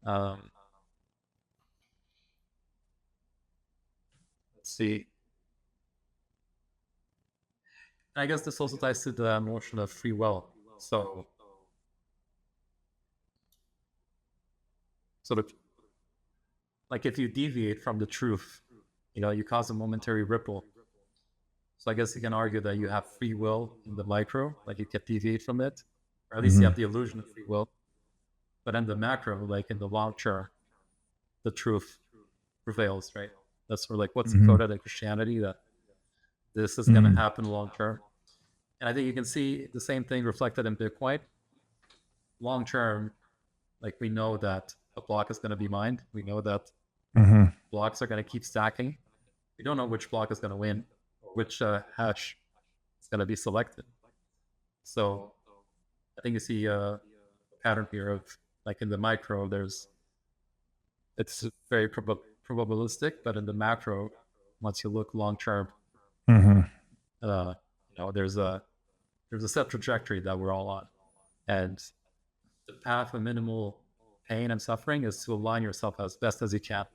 S1: Um, let's see. I guess this also ties to the notion of free will. So sort of like if you deviate from the truth, you cause a momentary ripple. So I guess you can argue that you have free will in the micro, like you can deviate from it, or at least you
S2: Mm-hmm.
S1: have the illusion of free will. But in the macro, like in the long term, the truth prevails, right? That's sort of like what's
S2: Mm-hmm.
S1: encoded in Christianity, that this is going to
S2: Mm-hmm.
S1: happen long term. And I think you can see the same thing reflected in Bitcoin. Long term, like we know that a block is going to be mined. We know that
S2: Mm-hmm.
S1: blocks are going to keep stacking. We don't know which block is going to win, or which hash is going to be selected. So I think you see a pattern here of like in the micro, it's very probabilistic, but in the macro, once you look long term,
S2: Mm-hmm.
S1: uh, there's a set trajectory that we're all on, and the path of minimal pain and suffering is to align yourself as best as you can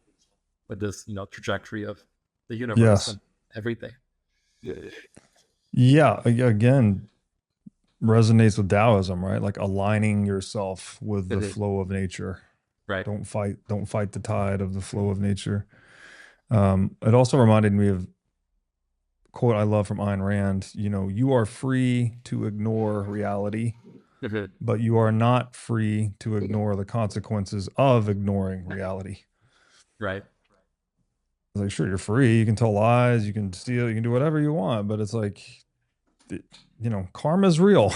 S1: with this trajectory of the universe
S2: Yes.
S1: and everything.
S2: Yeah. Again, resonates with Taoism, right? Like aligning yourself with the flow of nature.
S1: Right.
S2: Don't fight the tide of the flow of nature. It also reminded me of a quote I love from Ayn Rand. You are free to ignore reality, but you are not free to ignore the consequences of ignoring reality.
S1: Right.
S2: It's like, sure, you're free. You can tell lies, you can steal, you can do whatever you want, but it's like, karma is real.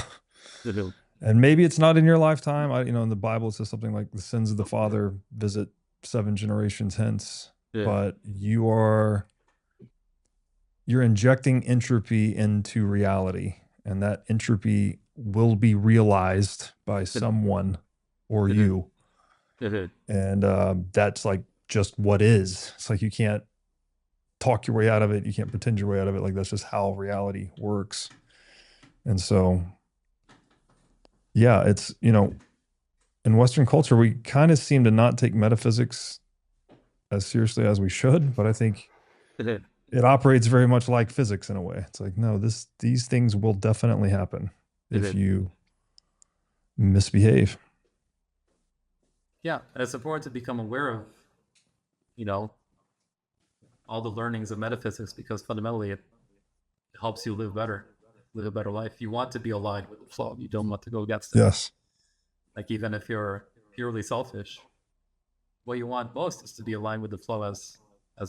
S2: And maybe it's not in your lifetime. In the Bible, it says something like the sins of the father visit 7 generations hence.
S1: Yeah.
S2: But you're injecting entropy into reality, and that entropy will be realized by someone or you. And that's like just what is. It's like you can't talk your way out of it. You can't pretend your way out of it. Like that's just how reality works. And so, yeah, it's, in Western culture, we kind of seem to not take metaphysics as seriously as we should, but I think it operates very much like physics in a way. It's like, no, these things will definitely happen if you misbehave.
S1: Yeah, and it's important to become aware of, you know, all the learnings of metaphysics because fundamentally it helps you live a better life. You want to be aligned with the flow. You don't want to go against it.
S2: Yes.
S1: Like even if you're purely selfish, what you want most is to be aligned with the flow as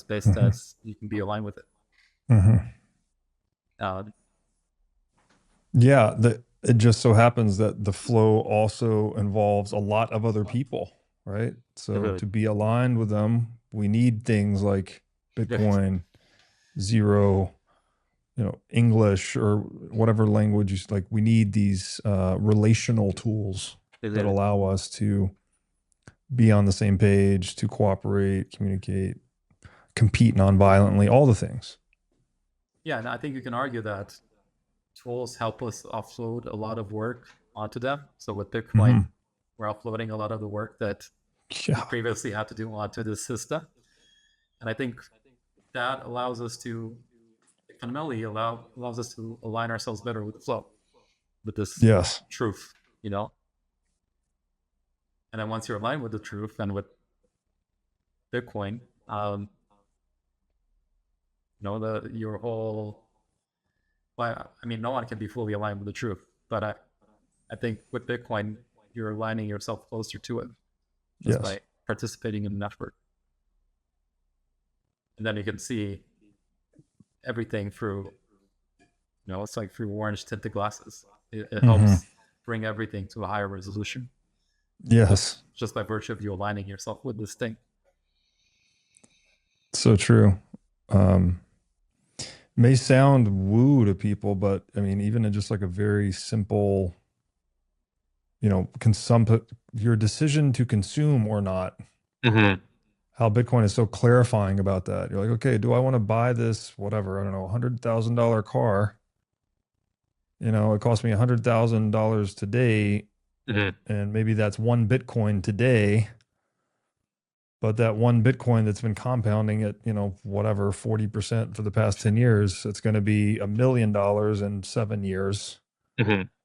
S1: best
S2: Mm-hmm.
S1: as you can be aligned with it.
S2: Mm-hmm.
S1: Uh,
S2: Yeah. It just so happens that the flow also involves a lot of other people, right? So to be aligned with them, we need things like Bitcoin, zero, English or whatever language like. We need these relational tools that allow us to be on the same page, to cooperate, communicate, compete non-violently, all the things.
S1: yeah, and I think you can argue that tools help us offload a lot of work onto them. So with Bitcoin,
S2: Mm-hmm.
S1: we're offloading a lot of the work that we
S2: Yeah.
S1: previously had to do onto the system. And I think that allows us to fundamentally allows us to align ourselves better with the flow, with this
S2: Yes.
S1: truth, you know. And then once you're aligned with the truth and with Bitcoin, your whole. Well, I mean, no one can be fully aligned with the truth, but I think with Bitcoin, you're aligning yourself closer to it just
S2: Yes.
S1: by participating in the network. And then you can see everything through, it's like through orange tinted glasses. It helps bring everything to a higher resolution.
S2: Yes.
S1: Just by virtue of you aligning yourself with this thing.
S2: So true. May sound woo to people, but I mean, even in just like a very simple, your decision to consume or not, how Bitcoin is so clarifying about that. You're like, okay, do I want to buy this, whatever, I don't know, $100,000 car? It cost me $100,000 today, and maybe that's one Bitcoin today. But that one Bitcoin that's been compounding at, whatever, 40% for the past 10 years, it's going to be $1 million in 7 years.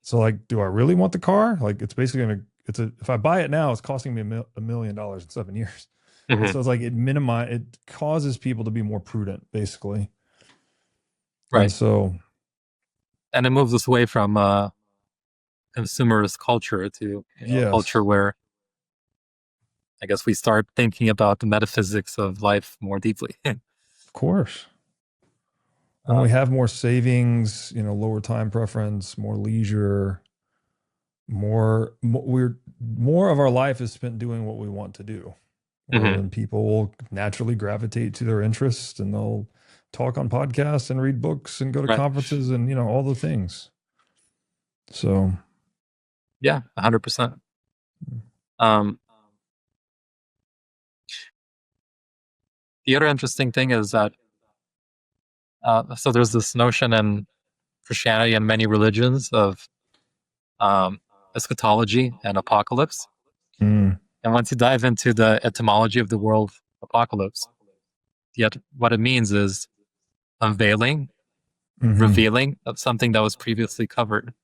S2: So like, do I really want the car? Like, it's basically going to, if I buy it now, it's costing me $1 million in 7 years. So it's like it causes people to be more prudent, basically.
S1: Right.
S2: And so.
S1: And it moves us away from consumerist culture to a culture where I guess we start thinking about the metaphysics of life more deeply.
S2: Of course. When we have more savings, lower time preference, more leisure, more of our life is spent doing what we want to do. Well, then people will naturally gravitate to their interests, and they'll talk on podcasts and read books and go to conferences and, all the things. So.
S1: Yeah, 100%. The other interesting thing is that, so there's this notion in Christianity and many religions of eschatology and apocalypse. And once you dive into the etymology of the word apocalypse, yet what it means is unveiling, revealing of something that was previously covered.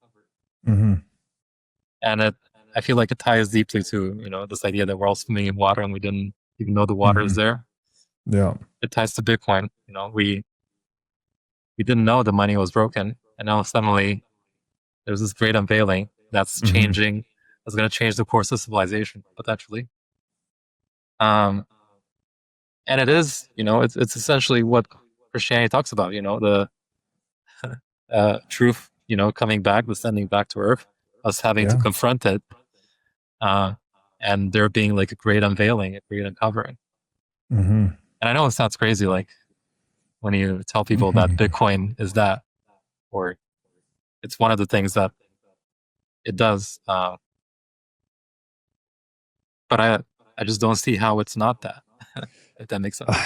S1: And I feel like it ties deeply to, this idea that we're all swimming in water and we didn't even know the water is there.
S2: Yeah.
S1: It ties to Bitcoin. We didn't know the money was broken, and now suddenly there's this great unveiling that's changing. That's going to change the course of civilization potentially. And it is, it's essentially what Christianity talks about. The truth, coming back, descending back to earth, us having to confront it, and there being like a great unveiling, a great uncovering. And I know it sounds crazy, like when you tell people that Bitcoin is that, or it's one of the things that it does. But I just don't see how it's not that, if that makes sense.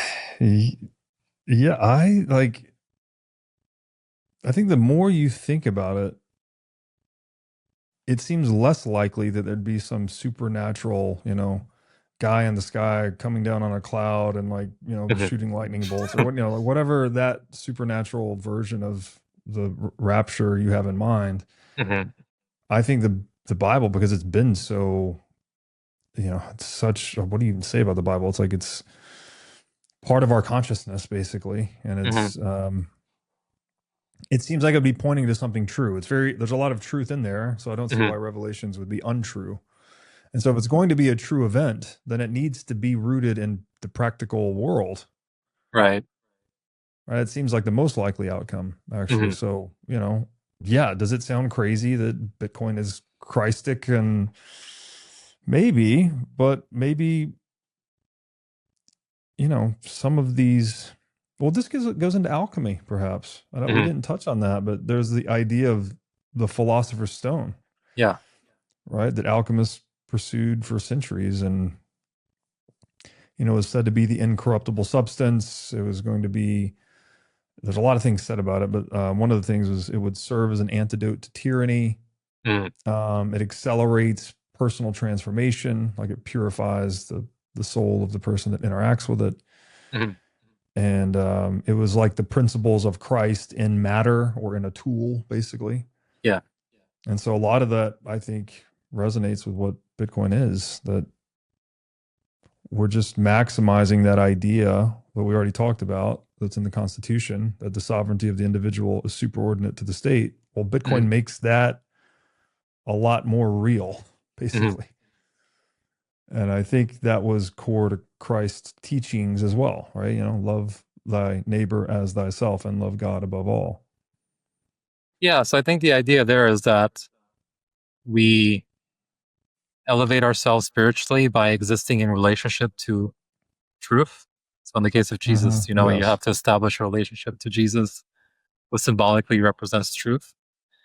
S2: Yeah, I think the more you think about it, it seems less likely that there'd be some supernatural, guy in the sky coming down on a cloud and shooting lightning bolts or whatever that supernatural version of the rapture you have in mind. I think the Bible, because it's been so, it's such, what do you even say about the Bible? It's like, it's part of our consciousness basically. And it's, it seems like it'd be pointing to something true. There's a lot of truth in there. So I don't see why Revelations would be untrue. And so if it's going to be a true event, then it needs to be rooted in the practical world. Right. It seems like the most likely outcome, actually. So, does it sound crazy that Bitcoin is Christic? And maybe, but maybe, some of these, well, this goes into alchemy, perhaps. I know we didn't touch on that, but there's the idea of the philosopher's stone.
S1: Yeah.
S2: Right. That alchemists pursued for centuries, and it was said to be the incorruptible substance. It was going to be, there's a lot of things said about it, but one of the things was it would serve as an antidote to tyranny. It accelerates personal transformation, like it purifies the soul of the person that interacts with it. And it was like the principles of Christ in matter, or in a tool, basically.
S1: Yeah.
S2: And so a lot of that, I think, resonates with what Bitcoin is, that we're just maximizing that idea that we already talked about, that's in the Constitution, that the sovereignty of the individual is superordinate to the state. Well, Bitcoin makes that a lot more real, basically. And I think that was core to Christ's teachings as well, right? Love thy neighbor as thyself and love God above all.
S1: Yeah, so I think the idea there is that we elevate ourselves spiritually by existing in relationship to truth. So in the case of Jesus, you
S2: Yes.
S1: have to establish a relationship to Jesus, which symbolically represents truth.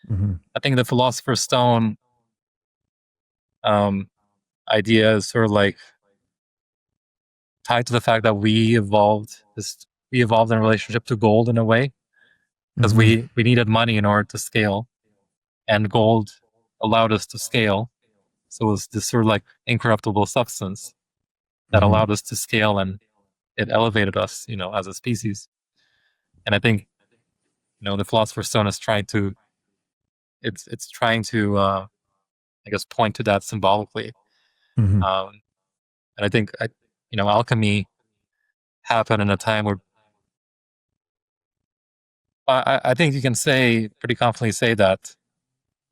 S2: Hmm.
S1: I think the philosopher's stone um, idea is sort of like tied to the fact that we evolved in relationship to gold in a way, because
S2: Hmm.
S1: we needed money in order to scale, and gold allowed us to scale. So it was this sort of like incorruptible substance that
S2: Hmm.
S1: allowed us to scale, and it elevated us, as a species. And I think, the philosopher's stone is trying to it's trying to I guess point to that symbolically.
S2: Hmm.
S1: Um, and I think alchemy happened in a time where I think you can say pretty confidently say that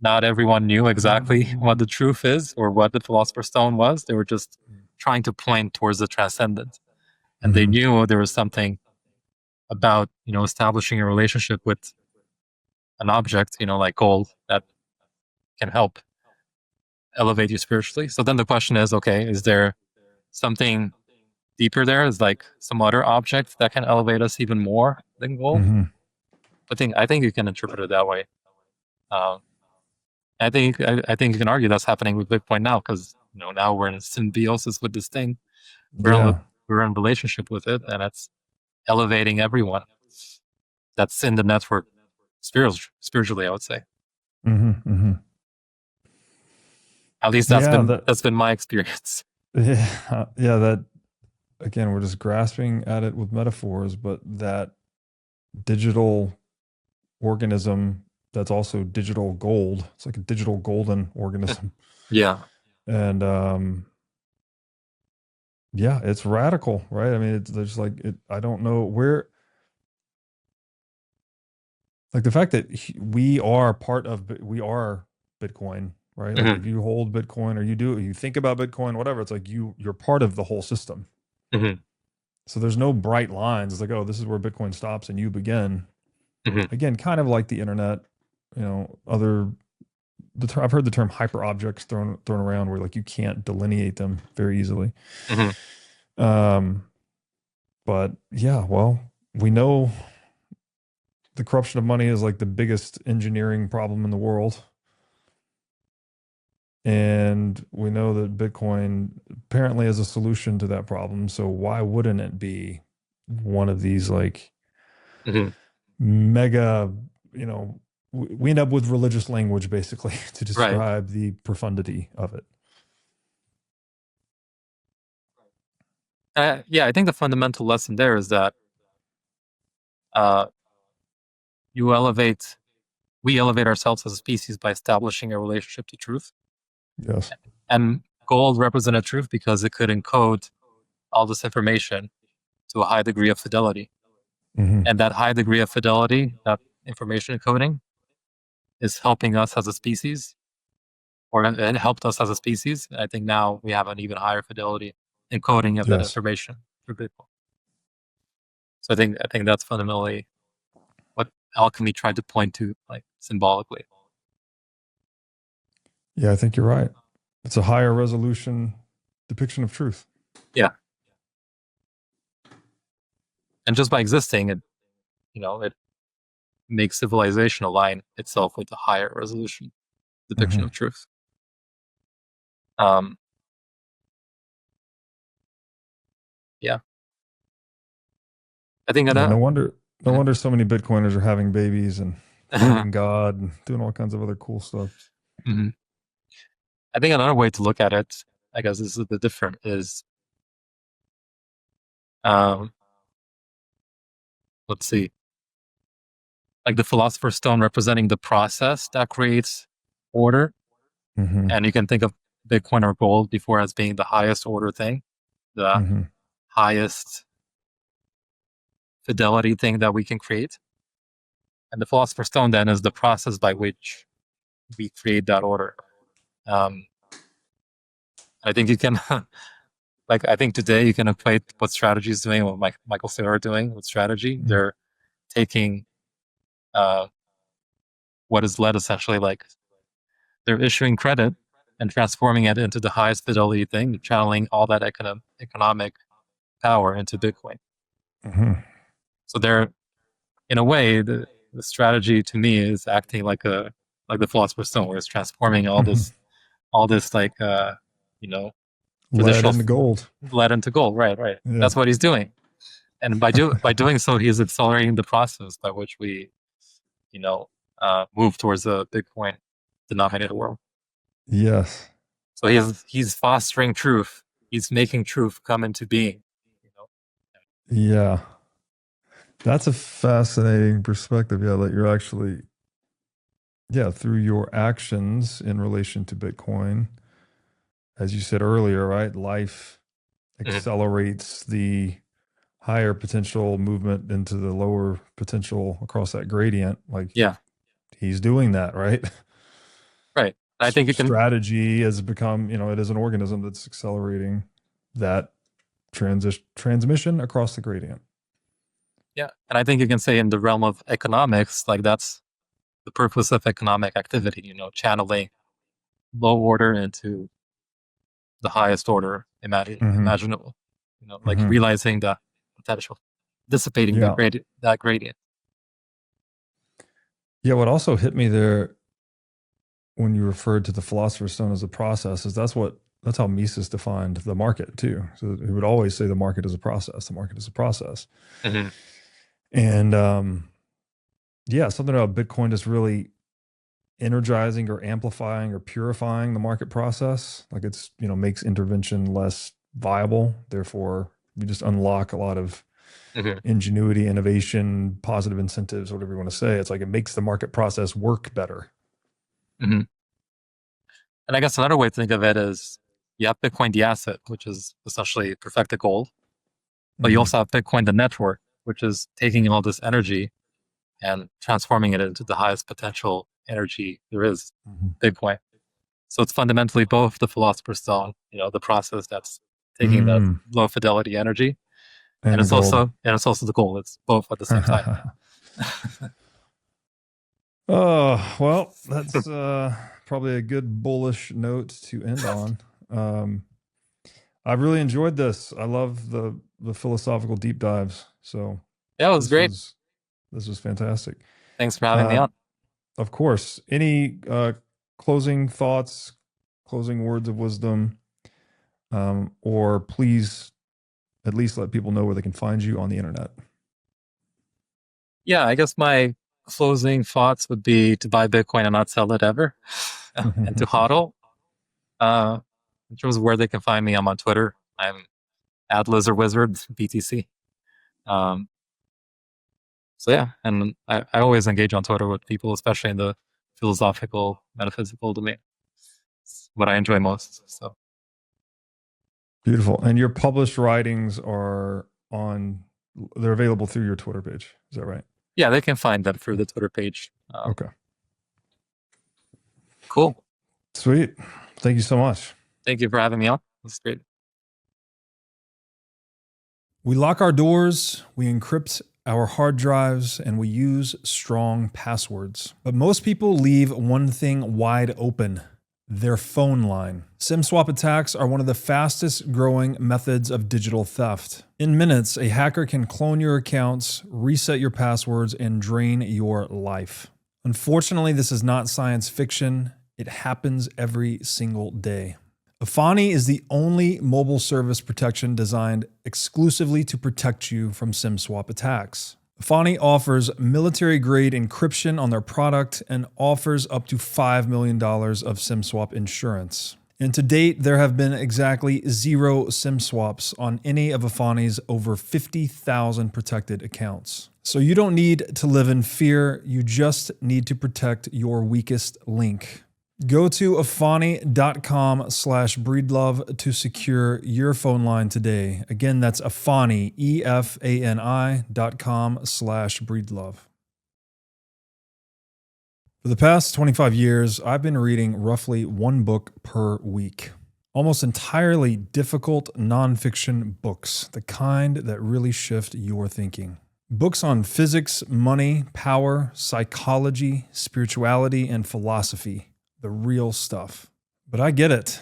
S1: not everyone knew exactly what the truth is or what the philosopher's stone was. They were just trying to point towards the transcendent, and they
S2: Hmm.
S1: knew there was something about establishing a relationship with an object, like gold, that can help elevate you spiritually. So then the question is, okay, is there something deeper there? Is like some other object that can elevate us even more than gold?
S2: Hmm.
S1: I think you can interpret it that way. Um, I think you can argue that's happening with Bitcoin now, because now we're in symbiosis with this thing.
S2: Yeah.
S1: We're in relationship with it, and it's elevating everyone that's in the network spiritually. I would say,
S2: Hmm. Hmm.
S1: at least
S2: Yeah.
S1: that's been my experience.
S2: Yeah. That again, we're just grasping at it with metaphors, but that digital organism that's also digital gold. It's like a digital golden organism.
S1: Yeah.
S2: And yeah, it's radical, right? I mean, there's like I don't know where, like the fact that we are part of we are Bitcoin, right? Like if
S1: Hmm.
S2: you hold Bitcoin or you think about Bitcoin, whatever, it's like you're part of the whole system.
S1: Hmm.
S2: So there's no bright lines. It's like, oh, this is where Bitcoin stops and you begin.
S1: Hmm.
S2: Again, kind of like the internet, other I've heard the term hyper objects thrown around where like you can't delineate them very easily.
S1: Hmm.
S2: Um, but yeah, well, we know the corruption of money is like the biggest engineering problem in the world. And we know that Bitcoin apparently is a solution to that problem. So why wouldn't it be one of these like
S1: Hmm.
S2: mega, we end up with religious language basically to
S1: Right.
S2: describe the profundity of it.
S1: Yeah, I think the fundamental lesson there is that uh, you elevate, we elevate ourselves as a species by establishing a relationship to truth.
S2: Yes.
S1: And gold represented truth because it could encode all this information to a high degree of fidelity.
S2: Hmm.
S1: And that high degree of fidelity, that information encoding, is helping us as a species, or it helped us as a species. I think now we have an even higher fidelity encoding of that
S2: Yes.
S1: information through Bitcoin. So I think that's fundamentally what alchemy tried to point to, like symbolically.
S2: Yeah, I think you're right. It's a higher resolution depiction of truth.
S1: Yeah, and just by existing, it makes civilization align itself with a higher resolution depiction
S2: Hmm.
S1: of truth. Um, yeah, I think
S2: Yeah,
S1: that.
S2: no wonder so many Bitcoiners are having babies and finding God and doing all kinds of other cool stuff.
S1: Mhm. I think another way to look at it, I guess this is a bit different, is um, let's see, like the philosopher's stone representing the process that creates order.
S2: Hmm.
S1: And you can think of Bitcoin or gold before as being the highest order thing, the
S2: Hmm.
S1: highest fidelity thing that we can create. And the philosopher's stone then is the process by which we create that order. Um, I think you can, I think today you can equate what strategy is doing, what Michael Saylor are doing with strategy.
S2: Mm.
S1: They're taking what is led essentially they're issuing credit and transforming it into the highest fidelity thing, channeling all that economic power into Bitcoin.
S2: Mm-hmm.
S1: So they're, in a way, the strategy to me is acting like the Philosopher's Stone, where it's transforming all this,
S2: Lead
S1: traditional
S2: into gold.
S1: lead into gold. Right, right.
S2: Yeah.
S1: That's what he's doing, and by doing so, he's accelerating the process by which we, move towards a Bitcoin denominated world.
S2: Yes.
S1: So he's fostering truth. He's making truth come into being.
S2: Yeah. That's a fascinating perspective. Yeah, that you're actually, through your actions in relation to Bitcoin, as you said earlier, right? Life accelerates the higher potential movement into the lower potential across that gradient. He's doing that, right?
S1: Right. I think
S2: strategy has become, it is an organism that's accelerating that transmission across the gradient.
S1: Yeah. And I think you can say in the realm of economics, that's the purpose of economic activity, channeling low order into the highest order imaginable, realizing the potential, dissipating that gradient.
S2: Yeah. What also hit me there when you referred to the Philosopher's Stone as a process is that's how Mises defined the market too. So he would always say the market is a process. The market is a process.
S1: Mm-hmm.
S2: And something about Bitcoin is really energizing or amplifying or purifying the market process. It's, makes intervention less viable. Therefore, you just unlock a lot of ingenuity, innovation, positive incentives, whatever you want to say. It's it makes the market process work better.
S1: Mm-hmm. And I guess another way to think of it is you have Bitcoin, the asset, which is essentially perfected gold. But you also have Bitcoin, the network, which is taking all this energy and transforming it into the highest potential energy there is, Bitcoin. So it's fundamentally both the Philosopher's Stone, the process that's taking that low fidelity energy, and it's also the goal. It's both at the same time.
S2: Oh, well, that's probably a good bullish note to end on. I really enjoyed this. I love the philosophical deep dives. So
S1: yeah, it was great.
S2: This was fantastic.
S1: Thanks for having me on.
S2: Of course. Any closing thoughts, closing words of wisdom, or please at least let people know where they can find you on the internet?
S1: Yeah, I guess my closing thoughts would be to buy Bitcoin and not sell it ever, and to hodl. In terms of where they can find me, I'm on Twitter. I'm @LizardWizard BTC. So yeah, and I always engage on Twitter with people, especially in the philosophical, metaphysical domain. It's what I enjoy most. So
S2: beautiful. And your published writings are they're available through your Twitter page. Is that right?
S1: Yeah, they can find them through the Twitter page.
S2: Okay.
S1: Cool.
S2: Sweet. Thank you so much.
S1: Thank you for having me on. It's great.
S2: We lock our doors, we encrypt our hard drives, and we use strong passwords. But most people leave one thing wide open: their phone line. SIM swap attacks are one of the fastest growing methods of digital theft. In minutes, a hacker can clone your accounts, reset your passwords, and drain your life. Unfortunately, this is not science fiction. It happens every single day. Efani is the only mobile service protection designed exclusively to protect you from SIM swap attacks. Efani offers military-grade encryption on their product and offers up to $5 million of SIM swap insurance. And to date, there have been exactly 0 SIM swaps on any of Efani's over 50,000 protected accounts. So you don't need to live in fear, you just need to protect your weakest link. Go to efani.com/breedlove to secure your phone line today. Again, that's Efani, EFANI.com/breedlove. For the past 25 years, I've been reading roughly one book per week. almost entirely difficult nonfiction books, the kind that really shift your thinking. Books on physics, money, power, psychology, spirituality, and philosophy. The real stuff. But I get it.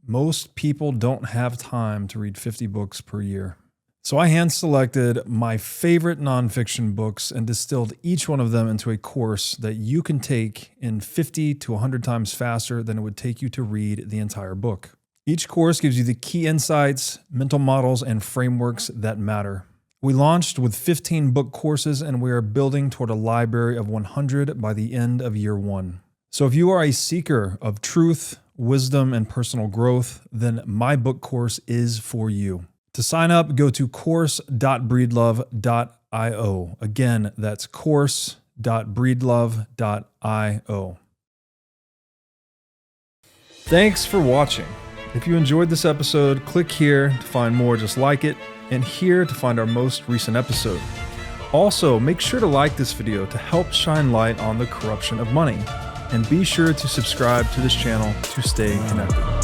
S2: Most people don't have time to read 50 books per year. So I hand-selected my favorite nonfiction books and distilled each one of them into a course that you can take in 50 to 100 times faster than it would take you to read the entire book. Each course gives you the key insights, mental models, and frameworks that matter. We launched with 15 book courses, and we are building toward a library of 100 by the end of year 1. So if you are a seeker of truth, wisdom, and personal growth, then my book course is for you. To sign up, go to course.breedlove.io. Again, that's course.breedlove.io. Thanks for watching. If you enjoyed this episode, click here to find more just like it, and here to find our most recent episode. Also, make sure to like this video to help shine light on the corruption of money, and be sure to subscribe to this channel to stay connected.